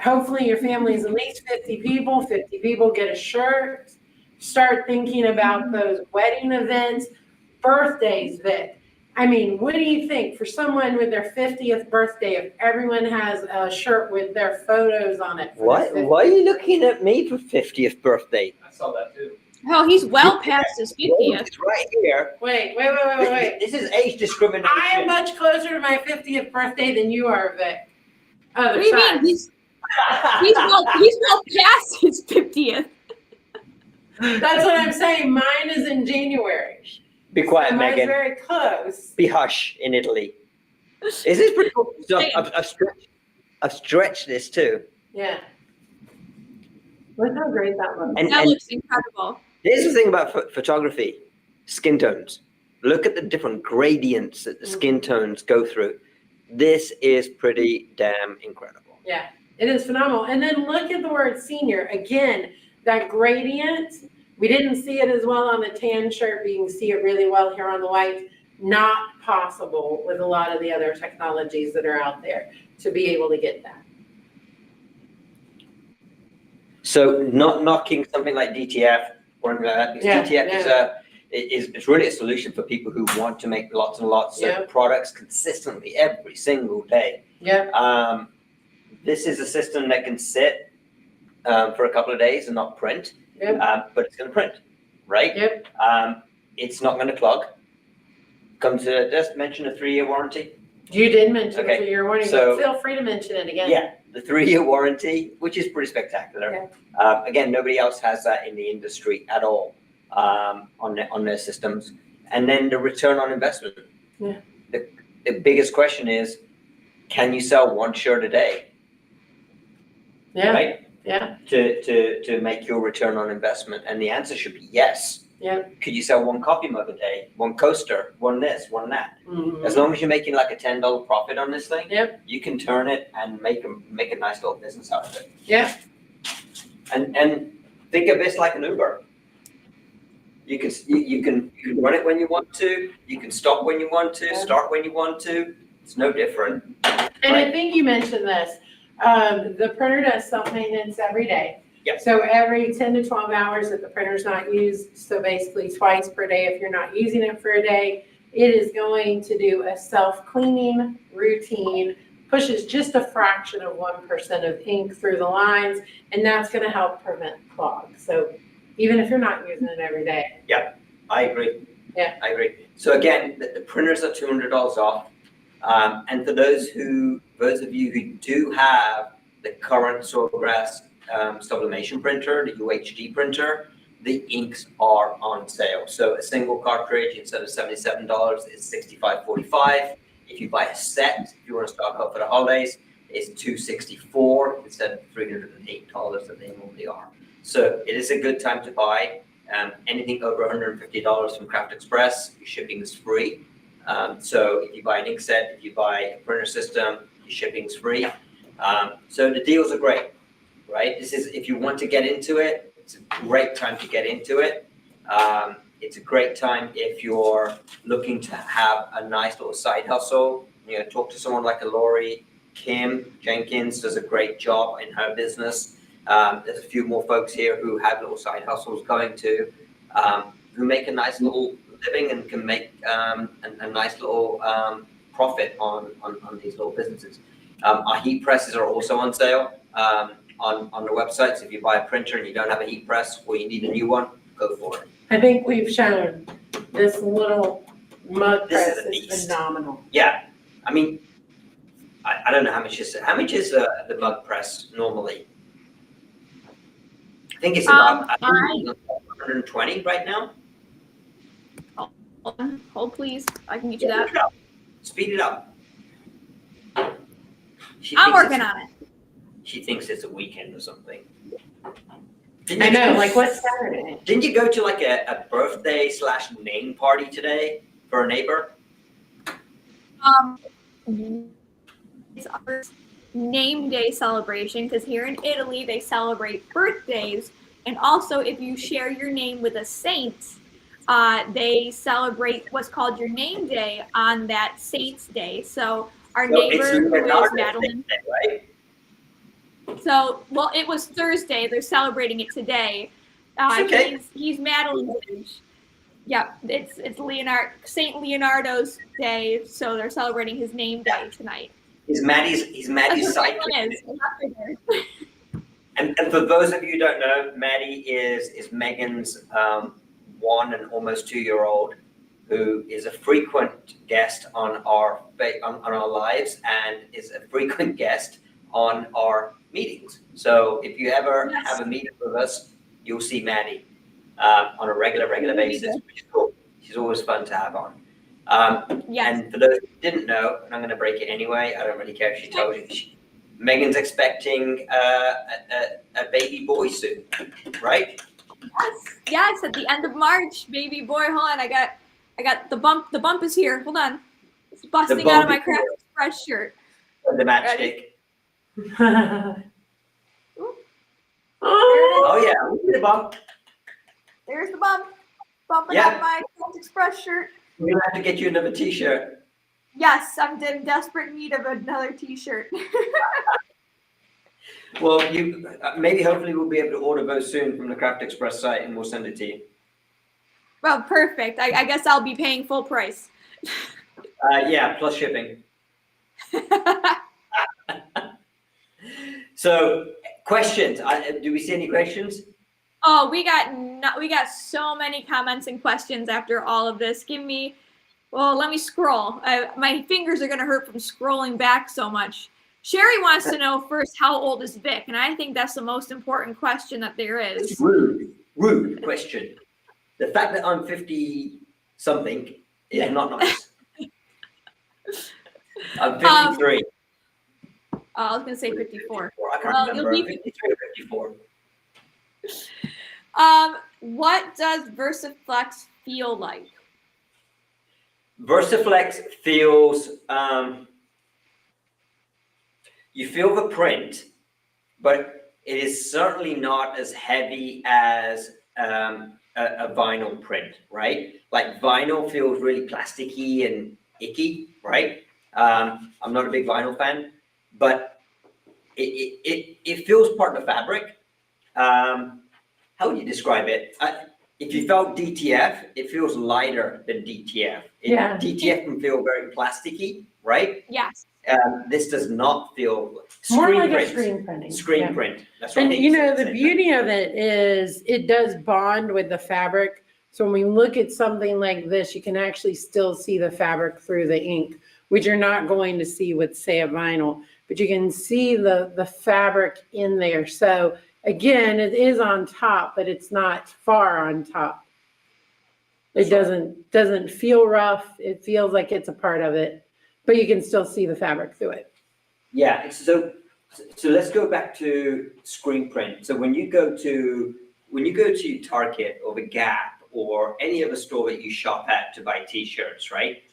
[SPEAKER 3] Hopefully your family is at least 50 people. 50 people get a shirt. Start thinking about those wedding events, birthdays, Vic. I mean, what do you think for someone with their 50th birthday, if everyone has a shirt with their photos on it?
[SPEAKER 2] Why are you looking at me for 50th birthday?
[SPEAKER 4] I saw that too.
[SPEAKER 1] Oh, he's well past his 50th.
[SPEAKER 2] It's right here.
[SPEAKER 3] Wait.
[SPEAKER 2] This is age discrimination.
[SPEAKER 3] I am much closer to my 50th birthday than you are, Vic.
[SPEAKER 1] What do you mean? He's well past his 50th.
[SPEAKER 3] That's what I'm saying. Mine is in January.
[SPEAKER 2] Be quiet,
[SPEAKER 3] Mine's
[SPEAKER 2] Megan.
[SPEAKER 3] very close.
[SPEAKER 2] Be hush in Italy. Is this pretty cool? So I've stretched this too.
[SPEAKER 3] Yeah. Look how great that looks.
[SPEAKER 1] That looks incredible.
[SPEAKER 2] Here's the thing about photography: skin tones. Look at the different gradients that the skin tones go through. This is pretty damn incredible.
[SPEAKER 3] Yeah, it is phenomenal. And then look at the word senior. Again, that gradient, we didn't see it as well on the tan shirt, but you can see it really well here on the white. Not possible with a lot of the other technologies that are out there to be able to get that.
[SPEAKER 2] So not knocking something like DTF or anything like that, because DTF is really a solution for people who want to make lots and lots of products consistently every single day.
[SPEAKER 3] Yeah.
[SPEAKER 2] This is a system that can sit for a couple of days and not print, but it's going to print, right?
[SPEAKER 3] Yep.
[SPEAKER 2] It's not going to clog. Comes to just mention a 3-year warranty.
[SPEAKER 3] You did mention the 3-year warranty,
[SPEAKER 2] so,
[SPEAKER 3] but feel free to mention it again.
[SPEAKER 2] Yeah, the 3-year warranty, which is pretty spectacular. Yeah. Again, nobody else has that in the industry at all on their systems. And then the return on investment.
[SPEAKER 3] Yeah.
[SPEAKER 2] The biggest question is, can you sell one shirt a day?
[SPEAKER 3] Yeah.
[SPEAKER 2] Right?
[SPEAKER 3] Yeah.
[SPEAKER 2] To make your return on investment, and the answer should be yes.
[SPEAKER 3] Yeah.
[SPEAKER 2] Could you sell one coffee mug a day, one coaster, one this, one that?
[SPEAKER 3] Mm-hmm.
[SPEAKER 2] As long as you're making like a $10 profit on this thing,
[SPEAKER 3] you
[SPEAKER 2] can turn it and make a nice little business out of it.
[SPEAKER 3] Yeah.
[SPEAKER 2] And think of this like an Uber. You can run it when you want to. You can stop when you want to. Start when you want to. It's no different.
[SPEAKER 3] And I think you mentioned this. The printer does self-maintenance every day.
[SPEAKER 2] Yep.
[SPEAKER 3] So every 10 to 12 hours that the printer's not used, so basically twice per day if you're not using it for a day, it is going to do a self-cleaning routine, pushes just a fraction of 1% of ink through the lines, and that's going to help prevent clogs. So even if you're not using it every day.
[SPEAKER 2] Yeah, I agree.
[SPEAKER 3] Yeah.
[SPEAKER 2] I agree. So again, the printers are $200 off. And for those of you who do have the current Sawgrass sublimation printer, the UHD printer, the inks are on sale. So a single cartridge instead of $77 is $65.45. If you buy a set, if you want to stock up for the holidays, it's $264 instead of $308 that they normally are. So it is a good time to buy. Anything over $150 from Craft Express, your shipping is free. So if you buy an ink set, if you buy a printer system, your shipping is free. So the deals are great, right? This is, if you want to get into it, it's a great time to get into it. It's a great time if you're looking to have a nice little side hustle. You know, talk to someone like a Lori Kim Jenkins does a great job in her business. There's a few more folks here who have little side hustles going to, who make a nice little living and can make a nice little profit on these little businesses. Our heat presses are also on sale on the website. So if you buy a printer and you don't have a heat press or you need a new one, go for it.
[SPEAKER 3] I think we've shown this little mug press is phenomenal.
[SPEAKER 2] Yeah, I mean, I don't know how much is the mug press normally. I think it's about 120 right now.
[SPEAKER 1] Hold please, I can get you that.
[SPEAKER 2] Speed it up.
[SPEAKER 1] I'm working on it.
[SPEAKER 2] She thinks it's a weekend or something.
[SPEAKER 3] I know, like what's Saturday?
[SPEAKER 2] Didn't you go to like a birthday / name party today for a neighbor?
[SPEAKER 1] It's our name day celebration because here in Italy they celebrate birthdays, and also if you share your name with a saint, they celebrate what's called your name day on that saint's day. So our neighbor who is Madeline.
[SPEAKER 2] Day, right?
[SPEAKER 1] So, well, it was Thursday. They're celebrating it today.
[SPEAKER 2] Okay.
[SPEAKER 1] He's Madeline's age. Yeah, it's Saint Leonardo's day, so they're celebrating his name day tonight.
[SPEAKER 2] He's Maddie's sidekick. And for those of you who don't know, Maddie is Megan's 1 and almost 2-year-old, who is a frequent guest on our lives and is a frequent guest on our meetings. So if you ever have a meeting with us, you'll see Maddie on a regular basis, which is cool. She's always fun to have on. And for those who didn't know, and I'm going to break it anyway, I don't really care if she tells you, Megan's expecting a baby boy soon, right?
[SPEAKER 1] Yes, at the end of March, baby boy. Hold on, I I got the bump. The bump is here. Hold on. It's busting
[SPEAKER 2] bump
[SPEAKER 1] out of my
[SPEAKER 2] is
[SPEAKER 1] Craft
[SPEAKER 2] here.
[SPEAKER 1] Express shirt.
[SPEAKER 2] The matchstick.
[SPEAKER 1] Ooh,
[SPEAKER 2] Oh yeah, we did a bump.
[SPEAKER 1] there's the bump. Bumping
[SPEAKER 2] Yeah.
[SPEAKER 1] out my Craft Express shirt.
[SPEAKER 2] We're gonna have to get you another T-shirt.
[SPEAKER 1] Yes, I'm in desperate need of another T-shirt.
[SPEAKER 2] Well, you maybe hopefully we'll be able to order those soon from the Craft Express site, and we'll send it to you.
[SPEAKER 1] Well, perfect. I guess I'll be paying full price.
[SPEAKER 2] Yeah, plus shipping. So, questions? Do we see any questions?
[SPEAKER 1] Oh, we got so many comments and questions after all of this. Let me scroll. My fingers are gonna hurt from scrolling back so much. Sherry wants to know first, how old is Vic? And I think that's the most important question that there is.
[SPEAKER 2] It's rude question. The fact that I'm 50-something is not nice. I'm 53.
[SPEAKER 1] I was gonna say 54.
[SPEAKER 2] I can't
[SPEAKER 1] Well,
[SPEAKER 2] remember.
[SPEAKER 1] you'll be
[SPEAKER 2] 53 or 54.
[SPEAKER 1] What does VersaFlex feel like?
[SPEAKER 2] VersaFlex feels, you feel the print, but it is certainly not as heavy as a vinyl print, right? Like vinyl feels really plasticky and icky, right? I'm not a big vinyl fan, but it feels part of the fabric. How would you describe it? If you felt DTF, it feels lighter than DTF.
[SPEAKER 3] Yeah.
[SPEAKER 2] DTF can feel very plasticky, right?
[SPEAKER 1] Yes.
[SPEAKER 2] This does not feel
[SPEAKER 3] More like a
[SPEAKER 2] print.
[SPEAKER 3] screen printing.
[SPEAKER 2] Screen
[SPEAKER 3] Yeah.
[SPEAKER 2] print. That's
[SPEAKER 3] And
[SPEAKER 2] right.
[SPEAKER 3] you know, the beauty of it is it does bond with the fabric. So when we look at something like this, you can actually still see the fabric through the ink, which you're not going to see with, say, a vinyl, but you can see the fabric in there. So again, it is on top, but it's not far on top. It doesn't feel rough. It feels like it's a part of it, but you can still see the fabric through it.
[SPEAKER 2] Yeah. So let's go back to screen print. So when you go to Target or the Gap or any other store that you shop at to buy T-shirts, right?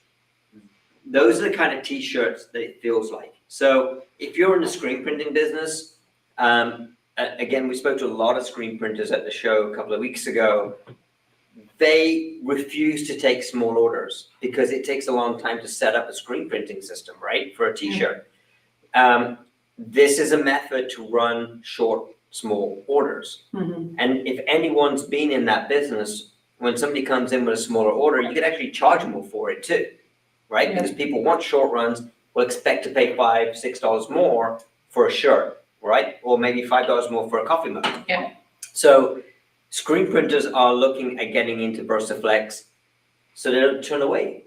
[SPEAKER 2] Those are the kind of T-shirts that it feels like. So if you're in the screen printing business, again, we spoke to a lot of screen printers at the show a couple of weeks ago. They refuse to take small orders because it takes a long time to set up a screen printing system, right, for a T-shirt. This is a method to run short, small orders.
[SPEAKER 3] Mm-hmm.
[SPEAKER 2] And if anyone's been in that business, when somebody comes in with a smaller order, you can actually charge them for it too, right?
[SPEAKER 3] Yeah.
[SPEAKER 2] Because people want short runs, will expect to pay $5, $6 more for a shirt, right? Or maybe $5 more for a coffee mug.
[SPEAKER 3] Yeah.
[SPEAKER 2] So screen printers are looking at getting into VersaFlex so they don't turn away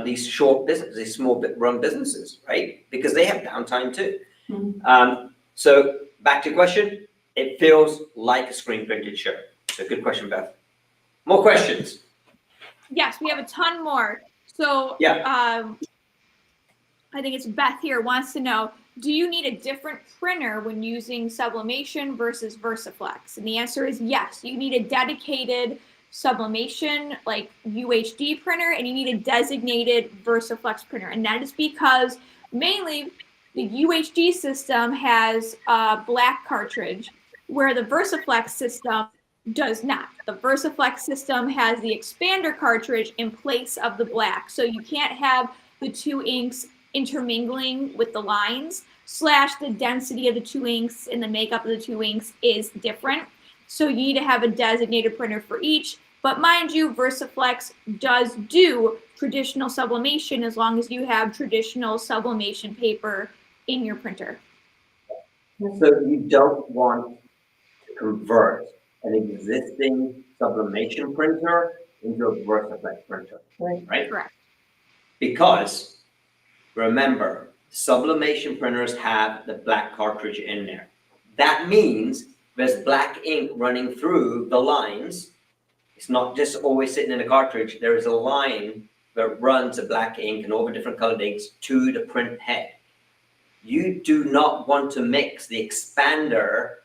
[SPEAKER 2] these short businesses, these small run businesses, right? Because they have downtime too.
[SPEAKER 3] Mm-hmm.
[SPEAKER 2] So back to your question, it feels like a screen printed shirt. So good question, Beth. More questions?
[SPEAKER 1] Yes, we have a ton more. So
[SPEAKER 2] Yeah.
[SPEAKER 1] I think it's Beth here wants to know, do you need a different printer when using sublimation versus VersaFlex? And the answer is yes. You need a dedicated sublimation, like UHD printer, and you need a designated VersaFlex printer. And that is because mainly the UHD system has a black cartridge, where the VersaFlex system does not. The VersaFlex system has the expander cartridge in place of the black. So you can't have the two inks intermingling with the lines, / the density of the two inks and the makeup of the two inks is different. So you need to have a designated printer for each. But mind you, VersaFlex does do traditional sublimation as long as you have traditional sublimation paper in your printer.
[SPEAKER 2] So you don't want to convert an existing sublimation printer into a VersaFlex printer, right?
[SPEAKER 1] Correct.
[SPEAKER 2] Because remember, sublimation printers have the black cartridge in there. That means there's black ink running through the lines. It's not just always sitting in a cartridge. There is a line that runs the black ink and all the different colored inks to the print head. You do not want to mix the expander,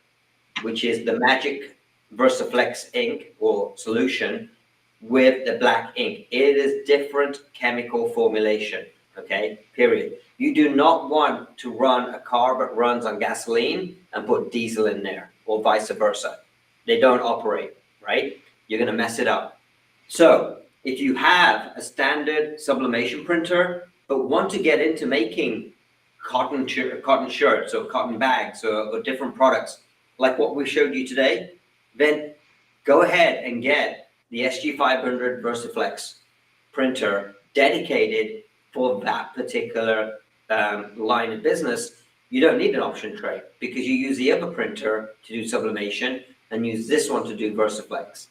[SPEAKER 2] which is the magic VersaFlex ink or solution, with the black ink. It is different chemical formulation, okay, period. You do not want to run a car that runs on gasoline and put diesel in there, or vice versa. They don't operate, right? You're gonna mess it up. So if you have a standard sublimation printer, but want to get into making cotton shirts or cotton bags or different products like what we showed you today, then go ahead and get the SG500 VersaFlex printer dedicated for that particular line of business. You don't need an option tray because you use the other printer to do sublimation and use this one to do VersaFlex,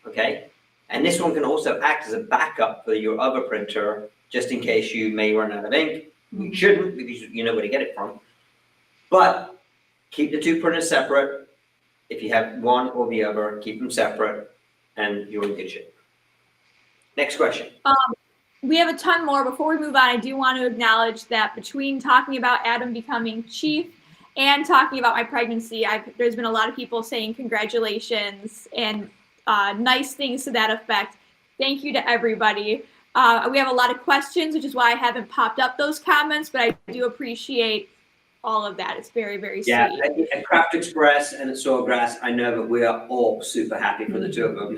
[SPEAKER 2] okay? And this one can also act as a backup for your other printer just in case you may run out of ink. You shouldn't because you know where to get it from. But keep the two printers separate. If you have one or the other, keep them separate and you're in good shape. Next question.
[SPEAKER 1] We have a ton more. Before we move on, I do want to acknowledge that between talking about Adam becoming chief and talking about my pregnancy, there's been a lot of people saying congratulations and nice things to that effect. Thank you to everybody. We have a lot of questions, which is why I haven't popped up those comments, but I do appreciate all of that. It's very, very sweet.
[SPEAKER 2] Yeah, at Craft Express and at Sawgrass, I know that we are all super happy for the two of them.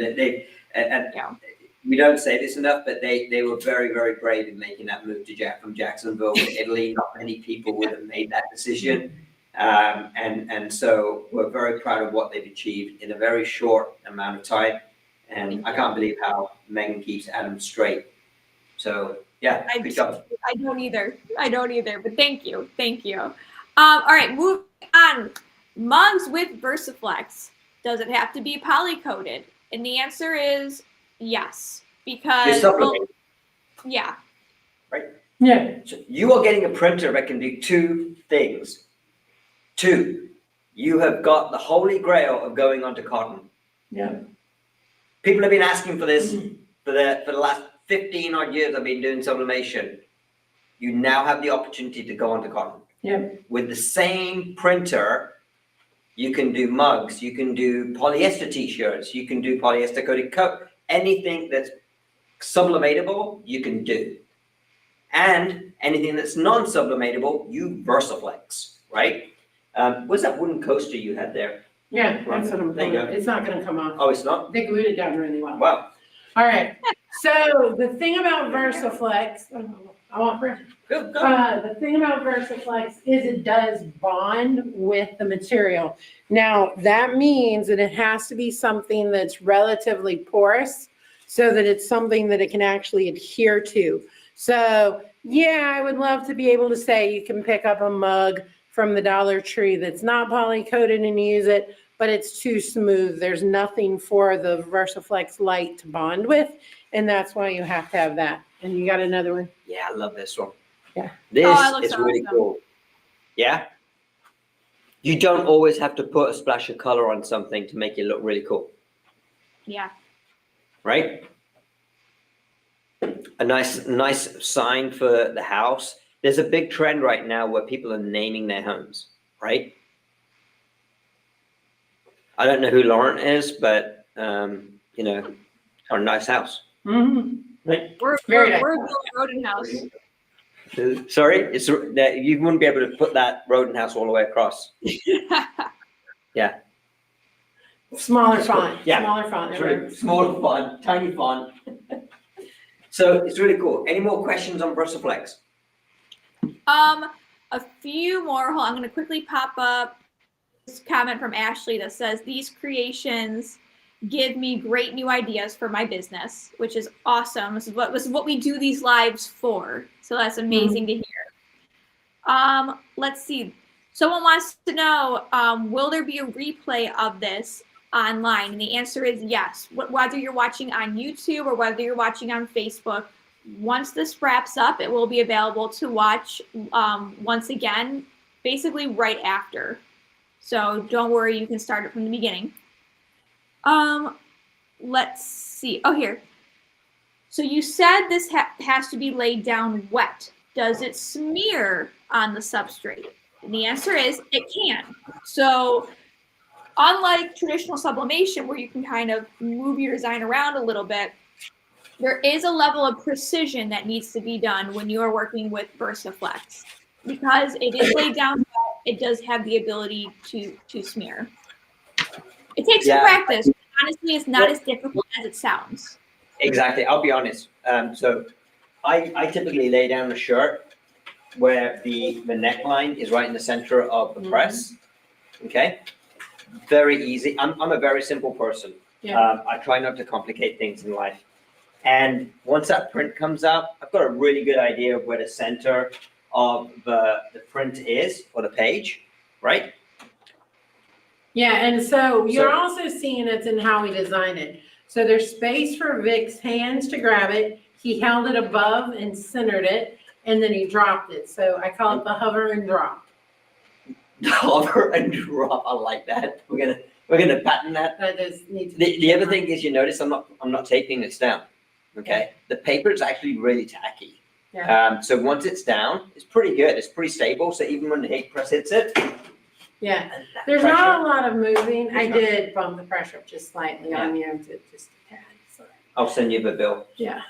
[SPEAKER 2] We don't say this enough, but they were very, very brave in making that move from Jacksonville to Italy. Not many people would have made that decision. And so we're very proud of what they've achieved in a very short amount of time. And I can't believe how Megan keeps Adam straight. So yeah, good job.
[SPEAKER 1] I don't either, but thank you. All right, moving on. Mugs with VersaFlex. Does it have to be poly-coated? And the answer is yes, because yeah.
[SPEAKER 2] Right?
[SPEAKER 3] Yeah.
[SPEAKER 2] So you are getting a printer that can do two things. Two, you have got the holy grail of going onto cotton.
[SPEAKER 3] Yeah.
[SPEAKER 2] People have been asking for this for the last 15 odd years I've been doing sublimation. You now have the opportunity to go onto cotton.
[SPEAKER 3] Yeah.
[SPEAKER 2] With the same printer, you can do mugs, you can do polyester t-shirts, you can do polyester coated coat, anything that's sublimatable, you can do. And anything that's non-sublimatable, you VersaFlex, right? What's that wooden coaster you had there?
[SPEAKER 3] Yeah, that's what I'm
[SPEAKER 2] There you
[SPEAKER 3] thinking.
[SPEAKER 2] go.
[SPEAKER 3] It's not gonna come off.
[SPEAKER 2] Oh, it's not?
[SPEAKER 3] They glued it down really well.
[SPEAKER 2] Wow.
[SPEAKER 3] All right, so the thing about VersaFlex, I want Brent.
[SPEAKER 2] Good, go.
[SPEAKER 3] The thing about VersaFlex is it does bond with the material. Now, that means that it has to be something that's relatively porous so that it's something that it can actually adhere to. So yeah, I would love to be able to say you can pick up a mug from the Dollar Tree that's not poly-coated and use it, but it's too smooth. There's nothing for the VersaFlex light to bond with, and that's why you have to have that. And you got another one?
[SPEAKER 2] Yeah, I love this one.
[SPEAKER 3] Yeah.
[SPEAKER 2] This
[SPEAKER 1] it
[SPEAKER 2] is
[SPEAKER 1] looks
[SPEAKER 2] really
[SPEAKER 1] awesome.
[SPEAKER 2] cool. Yeah? You don't always have to put a splash of color on something to make it look really cool,
[SPEAKER 1] Yeah.
[SPEAKER 2] right? A nice sign for the house. There's a big trend right now where people are naming their homes, right? I don't know who Lauren is, but you know, our nice house.
[SPEAKER 3] Mm-hmm.
[SPEAKER 2] Right?
[SPEAKER 1] We're
[SPEAKER 3] Very nice.
[SPEAKER 1] building Rodent House.
[SPEAKER 2] Sorry, it's that you wouldn't be able to put that rodent house all the way across. Yeah.
[SPEAKER 3] Smaller font.
[SPEAKER 2] Yeah.
[SPEAKER 3] Smaller font.
[SPEAKER 2] It's really small font, tiny font. So it's really cool. Any more questions on VersaFlex?
[SPEAKER 1] A few more. Hold on, I'm going to quickly pop up this comment from Ashley that says, these creations give me great new ideas for my business, which is awesome. This is what we do these lives for. So that's amazing to hear. Let's see. Someone wants to know, will there be a replay of this online? And the answer is yes. Whether you're watching on YouTube or whether you're watching on Facebook, once this wraps up, it will be available to watch once again, basically right after. So don't worry, you can start it from the beginning. Let's see. Oh, here. So you said this has to be laid down wet. Does it smear on the substrate? And the answer is it can. So unlike traditional sublimation where you can kind of move your design around a little bit, There is a level of precision that needs to be done when you are working with VersaFlex because it is laid down well, it does have the ability to smear. It takes some practice. Honestly, it's not as difficult as it sounds.
[SPEAKER 2] Exactly. I'll be honest. So I typically lay down a shirt where the neckline is right in the center of the press. Okay. Very easy. I'm a very simple person.
[SPEAKER 3] Yeah.
[SPEAKER 2] I try not to complicate things in life. And once that print comes out, I've got a really good idea of where the center of the print is for the page, right?
[SPEAKER 3] Yeah, and so you're also seeing it in how we design it. So there's space for Vic's hands to grab it. He held it above and centered it, and then he dropped it. So I call it the hover and drop.
[SPEAKER 2] Hover and drop. I like that. We're gonna patent that.
[SPEAKER 3] That just needs to
[SPEAKER 2] The other thing is, you notice I'm not taping this down. Okay, the paper is actually really tacky.
[SPEAKER 3] Yeah.
[SPEAKER 2] So once it's down, it's pretty good. It's pretty stable. So even when the heat press hits it,
[SPEAKER 3] Yeah,
[SPEAKER 2] and that
[SPEAKER 3] there's
[SPEAKER 2] pressure-
[SPEAKER 3] not a lot of moving. I
[SPEAKER 2] There's not.
[SPEAKER 3] did bump the pressure up just slightly on you, to just a tad. So.
[SPEAKER 2] I'll send you the bill.
[SPEAKER 3] Yeah,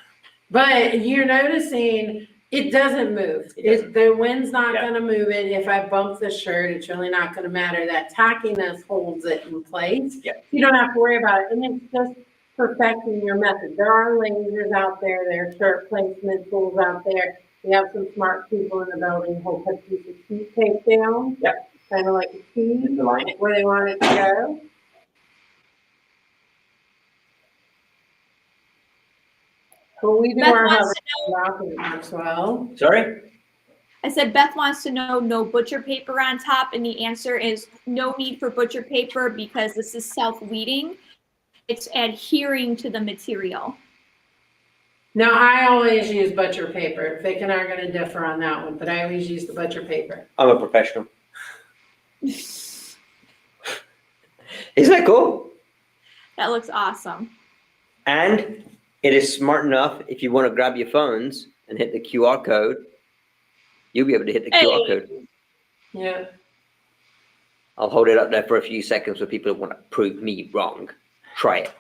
[SPEAKER 3] but you're noticing it doesn't move.
[SPEAKER 2] It doesn't.
[SPEAKER 3] The wind's not
[SPEAKER 2] Yeah.
[SPEAKER 3] gonna move it. If I bump the shirt, it's really not gonna matter. That tackiness holds it in place.
[SPEAKER 2] Yeah.
[SPEAKER 3] You don't have to worry about it, and it's just perfecting your method. There are lasers out there, there are shirt placement tools out there. We have some smart people in the building who'll put a piece of sheet tape down.
[SPEAKER 2] Yep.
[SPEAKER 3] Kind of like a key
[SPEAKER 2] The line.
[SPEAKER 3] where they want it to go. But we do
[SPEAKER 1] Beth
[SPEAKER 3] our
[SPEAKER 1] wants
[SPEAKER 3] hover
[SPEAKER 1] to
[SPEAKER 3] drop and it works well.
[SPEAKER 2] Sorry.
[SPEAKER 1] I said Beth wants to know no butcher paper on top, and the answer is no need for butcher paper because this is self-weeding. It's adhering to the material.
[SPEAKER 3] Now, I always use butcher paper. Vic and I are gonna differ on that one, but I always use the butcher paper.
[SPEAKER 2] I'm a professional. Isn't that cool?
[SPEAKER 1] That looks awesome.
[SPEAKER 2] And it is smart enough, if you want to grab your phones and hit the QR code, you'll be able to hit the QR code.
[SPEAKER 3] Yeah.
[SPEAKER 2] I'll hold it up there for a few seconds for people who want to prove me wrong. Try it.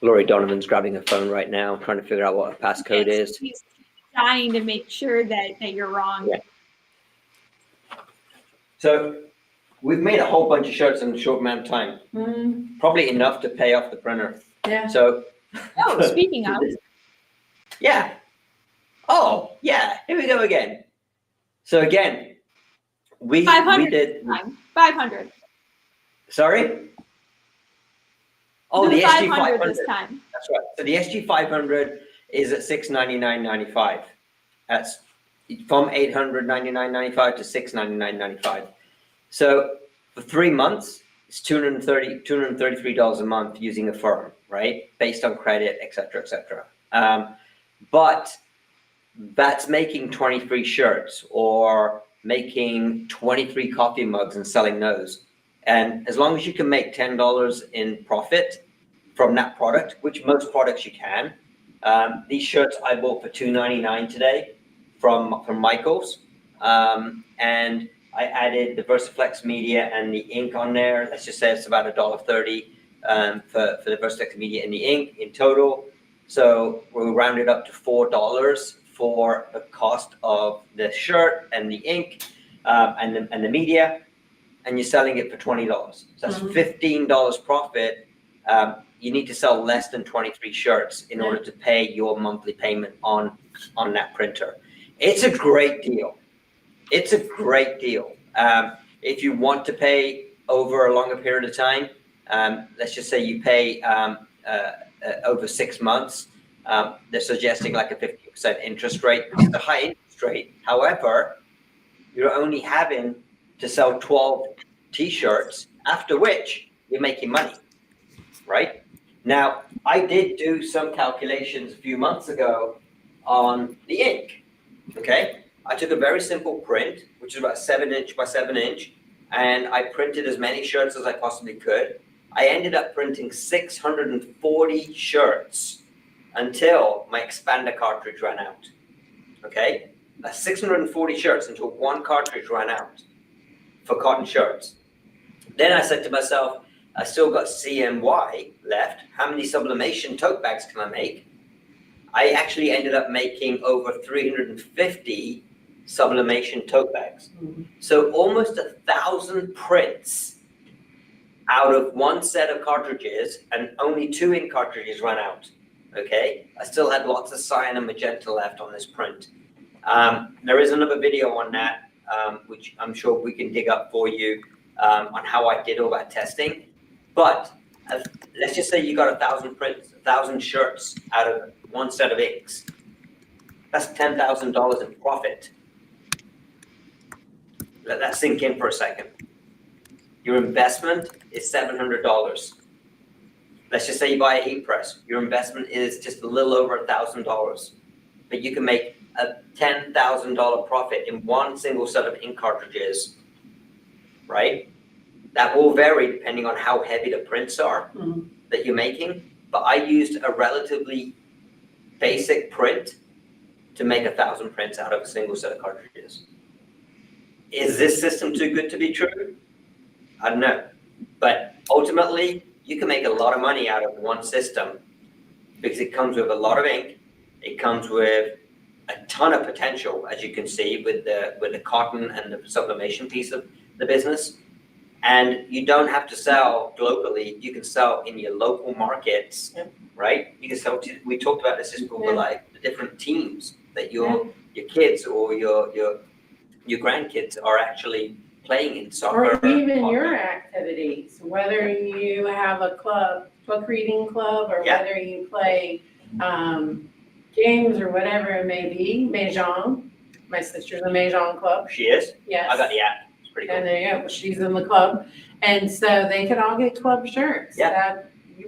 [SPEAKER 2] Laurie Donovan's grabbing her phone right now, trying to figure out what a passcode is.
[SPEAKER 1] He's trying to make sure that you're wrong.
[SPEAKER 2] Yeah. So we've made a whole bunch of shirts in a short amount of time.
[SPEAKER 3] Mm,
[SPEAKER 2] Probably enough to pay off the printer.
[SPEAKER 3] yeah.
[SPEAKER 2] So
[SPEAKER 1] Oh, speaking of,
[SPEAKER 2] yeah. Oh, yeah. Here we go again. So again, we
[SPEAKER 1] 500
[SPEAKER 2] did.
[SPEAKER 1] this time. 500.
[SPEAKER 2] Sorry. Oh,
[SPEAKER 1] Do
[SPEAKER 2] the SG
[SPEAKER 1] 500
[SPEAKER 2] 500.
[SPEAKER 1] this time.
[SPEAKER 2] That's right. So the SG 500 is at $699.95. That's from $899.95 to $699.95. So for 3 months, it's $233 a month using a firm, right? Based on credit, et cetera, et cetera. But that's making 23 shirts or making 23 coffee mugs and selling those. And as long as you can make $10 in profit from that product, which most products you can, these shirts I bought for $2.99 today from Michael's, and I added the VersaFlex media and the ink on there. Let's just say it's about $1.30 for the VersaFlex media and the ink in total. So we'll round it up to $4 for the cost of the shirt and the ink and the media, and you're selling it for $20. So that's $15 profit. You need to sell less than 23 shirts in order to pay your monthly payment on that printer. It's a great deal. It's a great deal. If you want to pay over a longer period of time, let's just say you pay over 6 months, they're suggesting like a 50% interest rate, which is a high interest rate. However, you're only having to sell 12 t-shirts, after which you're making money, right? Now, I did do some calculations a few months ago on the ink, okay? I took a very simple print, which is about 7" by 7", and I printed as many shirts as I possibly could. I ended up printing 640 shirts until my expander cartridge ran out, okay? That's 640 shirts until one cartridge ran out for cotton shirts. Then I said to myself, I still got CMY left. How many sublimation tote bags can I make? I actually ended up making over 350 sublimation tote bags.
[SPEAKER 3] Mhm.
[SPEAKER 2] So almost 1,000 prints out of one set of cartridges, and only 2 ink cartridges ran out. Okay, I still had lots of cyan and magenta left on this print. There is another video on that, which I'm sure we can dig up for you, on how I did all that testing. But let's just say you got 1,000 prints, 1,000 shirts out of one set of inks. That's $10,000 in profit. Let that sink in for a second. Your investment is $700. Let's just say you buy a heat press. Your investment is just a little over $1,000. But you can make a $10,000 profit in one single set of ink cartridges, right? That will vary depending on how heavy the prints are that you're making. But I used a relatively basic print to make 1,000 prints out of a single set of cartridges. Is this system too good to be true? I don't know. But ultimately, you can make a lot of money out of one system because it comes with a lot of ink. It comes with a ton of potential, as you can see, with the cotton and the sublimation piece of the business. And you don't have to sell globally. You can sell in your local markets, right? You can sell to, we talked about this before, like the different teams that your kids or your grandkids are actually playing in soccer.
[SPEAKER 3] Or even your activities, whether you have a club, book reading club, or whether you play games or whatever it may be. Mahjong. My sister's in the Mahjong club.
[SPEAKER 2] She is?
[SPEAKER 3] Yes.
[SPEAKER 2] I got the app. It's pretty cool.
[SPEAKER 3] And there you go. She's in the club. And so they can all get club shirts.
[SPEAKER 2] Yeah.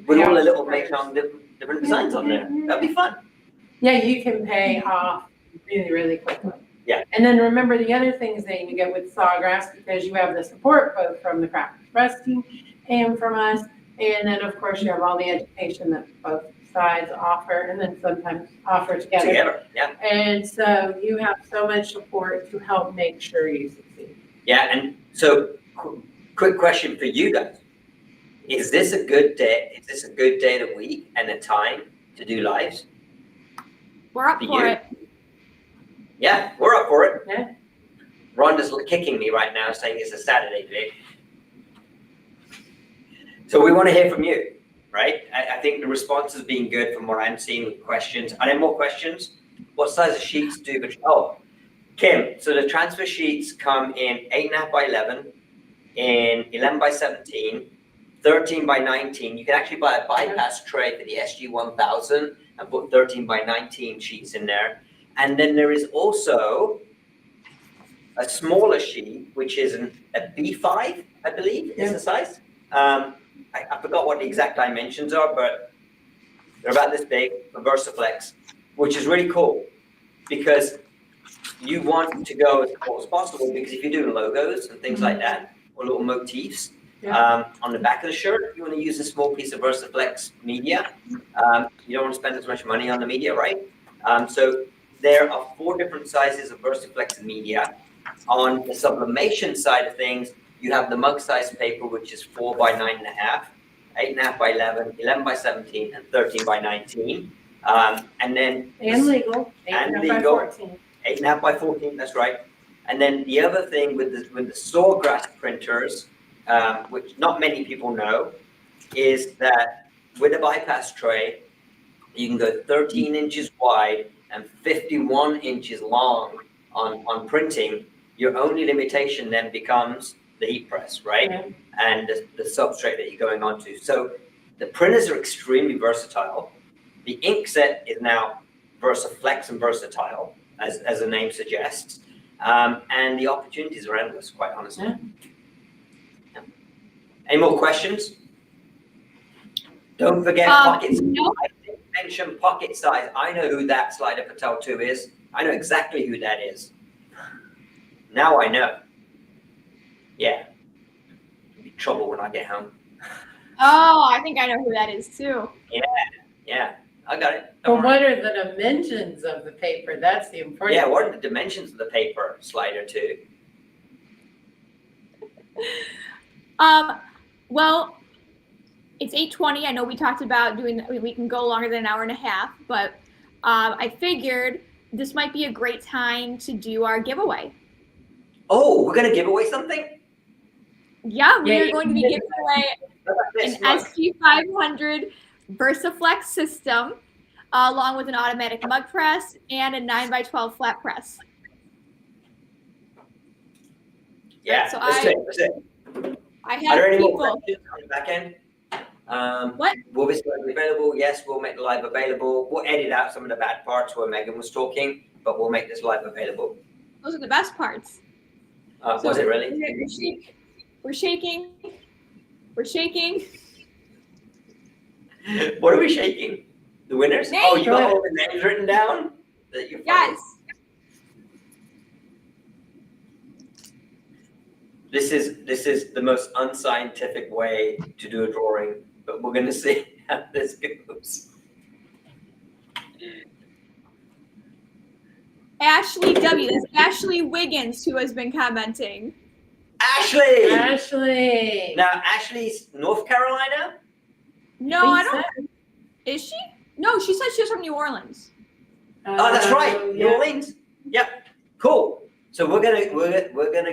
[SPEAKER 2] With all the little Mahjong different designs on there. That'd be fun.
[SPEAKER 3] Yeah, you can pay off really, really quickly.
[SPEAKER 2] Yeah.
[SPEAKER 3] And then remember the other things that you get with Sawgrass, because you have the support both from the Craft Express team and from us. And then, of course, you have all the education that both sides offer and then sometimes offer together.
[SPEAKER 2] Yeah.
[SPEAKER 3] And so you have so much support to help make sure you succeed.
[SPEAKER 2] Yeah, and so quick question for you guys. Is this a good day? Is this a good day of the week and a time to do lives?
[SPEAKER 1] We're up for it.
[SPEAKER 2] Yeah, we're up for it.
[SPEAKER 3] Yeah.
[SPEAKER 2] Rhonda's kicking me right now saying it's a Saturday, Vic. So we want to hear from you, right? I think the response has been good from what I'm seeing with questions. Are there more questions? What size of sheets do you? Oh, Kim, so the transfer sheets come in 8.5 by 11, in 11 by 17, 13 by 19. You can actually buy a bypass tray for the SG1000 and put 13 by 19 sheets in there. And then there is also a smaller sheet, which is a B5, I believe, is the size. I forgot what the exact dimensions are, but they're about this big, a VersaFlex, which is really cool because you want to go as small as possible, because if you're doing logos and things like that, or little motifs on the back of the shirt, you want to use a small piece of VersaFlex media. You don't want to spend as much money on the media, right? So there are 4 different sizes of VersaFlex media. On the sublimation side of things, you have the mug size paper, which is 4 by 9.5, 8.5 by 11, 11 by 17, and 13 by 19. And then
[SPEAKER 3] legal, 8.5 by 14.
[SPEAKER 2] 8.5 by 14, that's right. And then the other thing with the Sawgrass printers, which not many people know, is that with a bypass tray, you can go 13 inches wide and 51 inches long on printing. Your only limitation then becomes the heat press, right?
[SPEAKER 3] Yeah.
[SPEAKER 2] And the substrate that you're going onto. So the printers are extremely versatile. The ink set is now VersaFlex and versatile, as the name suggests. And the opportunities are endless, quite honestly. Yeah. Any more questions? Don't forget pockets.
[SPEAKER 1] No.
[SPEAKER 2] I didn't mention pocket size. I know who that Slider Patel 2 is. I know exactly who that is. Now I know. Yeah. It'll be trouble when I get home.
[SPEAKER 1] Oh, I think I know who that is too.
[SPEAKER 2] Yeah. I got it.
[SPEAKER 3] But what are the dimensions of the paper? That's the important
[SPEAKER 2] Yeah, what are the dimensions of the paper, Slider 2?
[SPEAKER 1] Well, It's 8:20. I know we talked about we can go longer than an hour and a half, but I figured this might be a great time to do our giveaway.
[SPEAKER 2] Oh, we're gonna give away something?
[SPEAKER 1] Yeah, we
[SPEAKER 3] Yeah,
[SPEAKER 1] are going to be giving away
[SPEAKER 2] This
[SPEAKER 1] an
[SPEAKER 2] mug.
[SPEAKER 1] SG500 VersaFlex system, along with an automatic mug press and a 9x12 flat press.
[SPEAKER 2] Yeah,
[SPEAKER 1] Right, so
[SPEAKER 2] let's do it.
[SPEAKER 1] I
[SPEAKER 2] Are there
[SPEAKER 1] have
[SPEAKER 2] any more
[SPEAKER 1] people.
[SPEAKER 2] questions on the back end?
[SPEAKER 1] What?
[SPEAKER 2] Will this be available? Yes, we'll make the live available. We'll edit out some of the bad parts where Megan was talking, but we'll make this live available.
[SPEAKER 1] Those are the best parts.
[SPEAKER 2] Was it really?
[SPEAKER 1] We're shaking. We're shaking.
[SPEAKER 2] What are we shaking? The winners?
[SPEAKER 1] Names.
[SPEAKER 2] Oh, you got all the names written down?
[SPEAKER 1] Yes.
[SPEAKER 2] This is the most unscientific way to do a drawing, but we're gonna see how this goes.
[SPEAKER 1] Ashley W. That's Ashley Wiggins who has been commenting.
[SPEAKER 2] Ashley!
[SPEAKER 3] Ashley.
[SPEAKER 2] Now, Ashley's North Carolina?
[SPEAKER 1] No, I don't. Is she? No, she said she was from New Orleans.
[SPEAKER 2] Oh, that's right, New
[SPEAKER 3] Yeah.
[SPEAKER 2] Orleans. Yep, cool. So we're gonna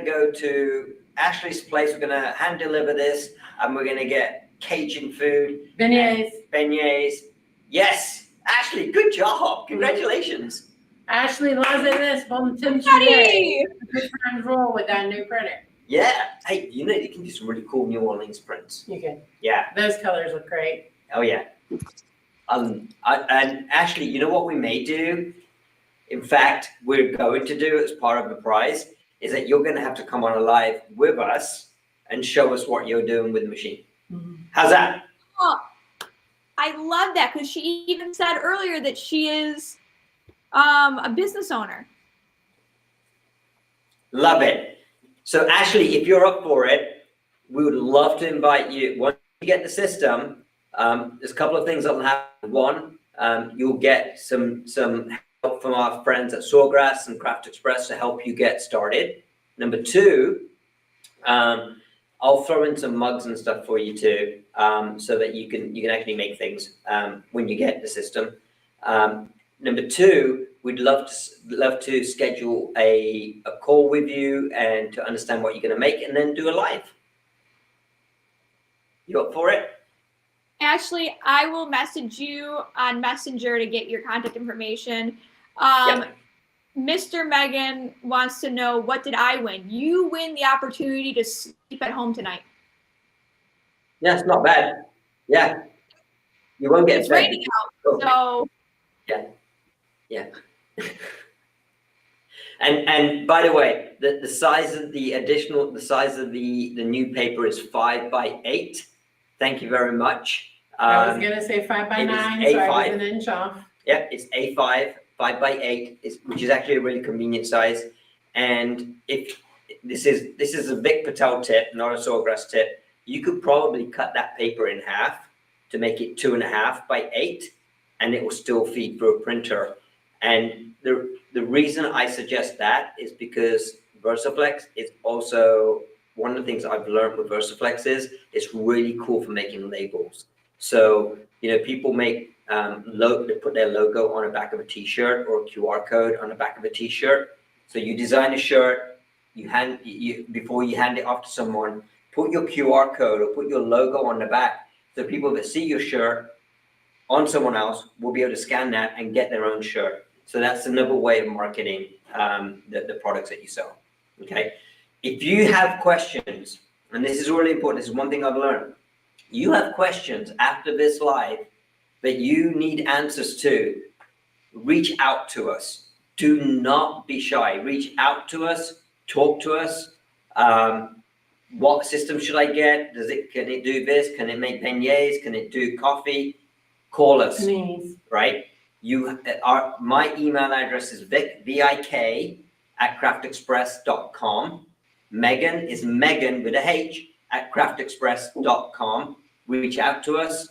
[SPEAKER 2] go to Ashley's place. We're gonna hand deliver this, and we're gonna get Cajun food, beignets. Yes, Ashley, good job. Congratulations.
[SPEAKER 3] Ashley loves this. Bon Tim
[SPEAKER 1] Daddy!
[SPEAKER 3] Good times roll with that new printer.
[SPEAKER 2] Yeah. Hey, you know you can do some really cool New Orleans prints.
[SPEAKER 3] You can.
[SPEAKER 2] Yeah.
[SPEAKER 3] Those colors look great.
[SPEAKER 2] Oh yeah. And Ashley, you know what we may do? In fact, we're going to do as part of the prize is that you're going to have to come on a live with us and show us what you're doing with the machine.
[SPEAKER 3] Mm-hmm.
[SPEAKER 2] How's that?
[SPEAKER 1] Oh, I love that because she even said earlier that she is a business owner.
[SPEAKER 2] Love it. So Ashley, if you're up for it, we would love to invite you. Once you get the system, there's a couple of things that will happen. One, you'll get some help from our friends at Sawgrass and Craft Express to help you get started. Number two, I'll throw in some mugs and stuff for you too, so that you can actually make things when you get the system. Number two, we'd love to schedule a call with you and to understand what you're going to make, and then do a live. You up for it?
[SPEAKER 1] Ashley, I will message you on Messenger to get your contact information.
[SPEAKER 2] Yep.
[SPEAKER 1] Mr. Megan wants to know, what did I win? You win the opportunity to sleep at home tonight.
[SPEAKER 2] Yeah, it's not bad. Yeah. You won't get
[SPEAKER 1] It's
[SPEAKER 2] fed.
[SPEAKER 1] raining out, so.
[SPEAKER 2] Yeah. And by the way, the size of the new paper is 5 by 8. Thank you very much.
[SPEAKER 3] I was gonna say 5 by 9, so I was an inch off.
[SPEAKER 2] Yeah, it's A5, 5 by 8, which is actually a really convenient size. And if this is a Vic Patel tip, not a Sawgrass tip, you could probably cut that paper in half to make it 2.5 by 8, and it will still feed through a printer. And the reason I suggest that is because VersaFlex is also one of the things I've learned with VersaFlex is it's really cool for making labels. So, people make they put their logo on the back of a t-shirt or a QR code on the back of a t-shirt. So you design a shirt, before you hand it off to someone, put your QR code or put your logo on the back. So people that see your shirt on someone else will be able to scan that and get their own shirt. So that's another way of marketing the products that you sell. Okay. If you have questions, and this is really important, this is one thing I've learned. You have questions after this live that you need answers to, reach out to us. Do not be shy. Reach out to us, talk to us. What system should I get? Can it do this? Can it make beignets? Can it do coffee? Call us, right? My email address is VIK at craftexpress.com. Megan is Megan with a H at craftexpress.com. Reach out to us,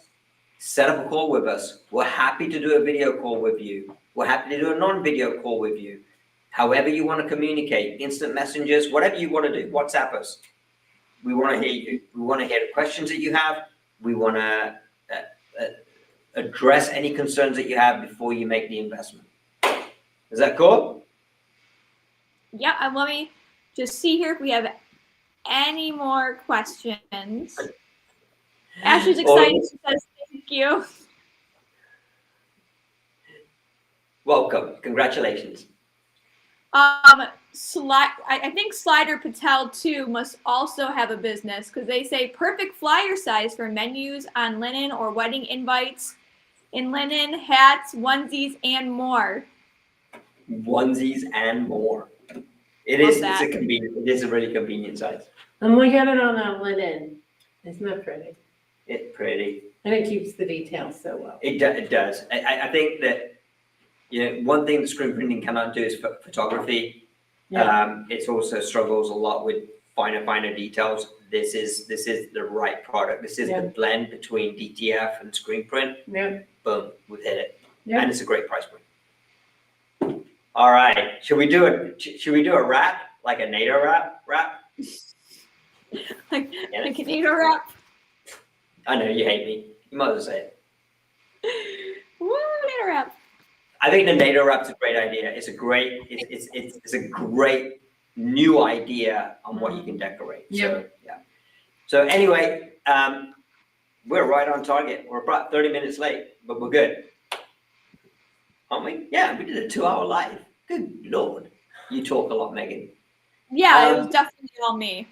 [SPEAKER 2] set up a call with us. We're happy to do a video call with you. We're happy to do a non-video call with you. However you want to communicate, instant messengers, whatever you want to do, WhatsApp us. We want to hear you. We want to hear the questions that you have. we want to address any concerns that you have before you make the investment. Is that cool?
[SPEAKER 1] Yeah, and let me just see here if we have any more questions. Ashley's excited. She says thank you.
[SPEAKER 2] Welcome. Congratulations.
[SPEAKER 1] I think Slider Patel too must also have a business because they say perfect flyer size for menus on linen or wedding invites in linen, hats, onesies, and more.
[SPEAKER 2] Onesies and more. It
[SPEAKER 1] Love
[SPEAKER 2] is.
[SPEAKER 1] that.
[SPEAKER 2] It is a really convenient size.
[SPEAKER 3] And look at it on that linen. Isn't that pretty?
[SPEAKER 2] It's pretty.
[SPEAKER 3] And it keeps the details so well.
[SPEAKER 2] It does. I think that, one thing that screen printing cannot do is photography.
[SPEAKER 3] Yeah.
[SPEAKER 2] It also struggles a lot with finer details. This is the right product. This is the blend between DTF and screen print.
[SPEAKER 3] Yeah.
[SPEAKER 2] Boom, we've hit it.
[SPEAKER 3] Yeah.
[SPEAKER 2] And it's a great price point. All right, should we do a wrap, like a NATO wrap?
[SPEAKER 1] Like a NATO wrap.
[SPEAKER 2] I know you hate me. You might as well say it.
[SPEAKER 1] Woo, NATO wrap.
[SPEAKER 2] I think the NATO wrap's a great idea. It's a great new idea on what you can decorate. So yeah. So anyway, we're right on target. We're about 30 minutes late, but we're good. Aren't we? Yeah, we did a 2-hour live. Good Lord. You talk a lot, Megan.
[SPEAKER 1] Yeah, it was definitely all me.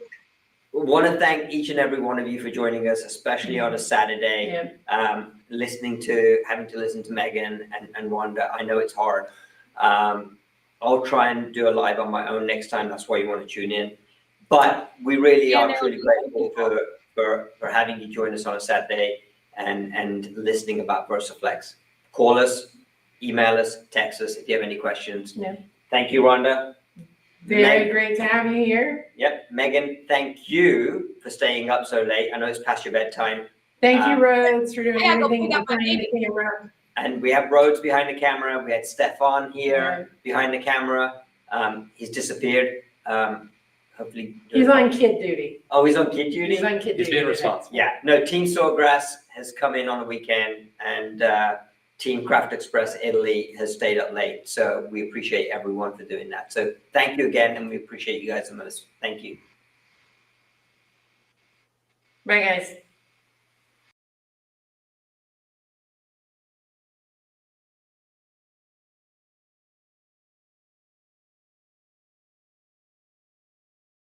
[SPEAKER 2] We want to thank each and every one of you for joining us, especially on a Saturday, having to listen to Megan and Wanda. I know it's hard. I'll try and do a live on my own next time. That's why you want to tune in. But we really are truly grateful for having you join us on a Saturday and listening about VersaFlex. Call us, email us, text us if you have any questions.
[SPEAKER 3] Yeah.
[SPEAKER 2] Thank you, Rhonda.
[SPEAKER 3] Very great to have you here.
[SPEAKER 2] Yep. Megan, thank you for staying up so late. I know it's past your bedtime.
[SPEAKER 3] Thank you, Rhodes, for doing everything
[SPEAKER 1] go pick up my
[SPEAKER 3] behind the camera.
[SPEAKER 2] And we have Rhodes behind the camera. We had Stefan here behind the camera. He's disappeared. Hopefully.
[SPEAKER 3] He's on kid duty.
[SPEAKER 2] Oh, he's on kid duty?
[SPEAKER 3] He's on kid duty.
[SPEAKER 4] He's being responsible.
[SPEAKER 2] Yeah. No, Team Sawgrass has come in on the weekend and Team Craft Express Italy has stayed up late. So we appreciate everyone for doing that. So thank you again, and we appreciate you guys the most. Thank you.
[SPEAKER 3] Bye, guys.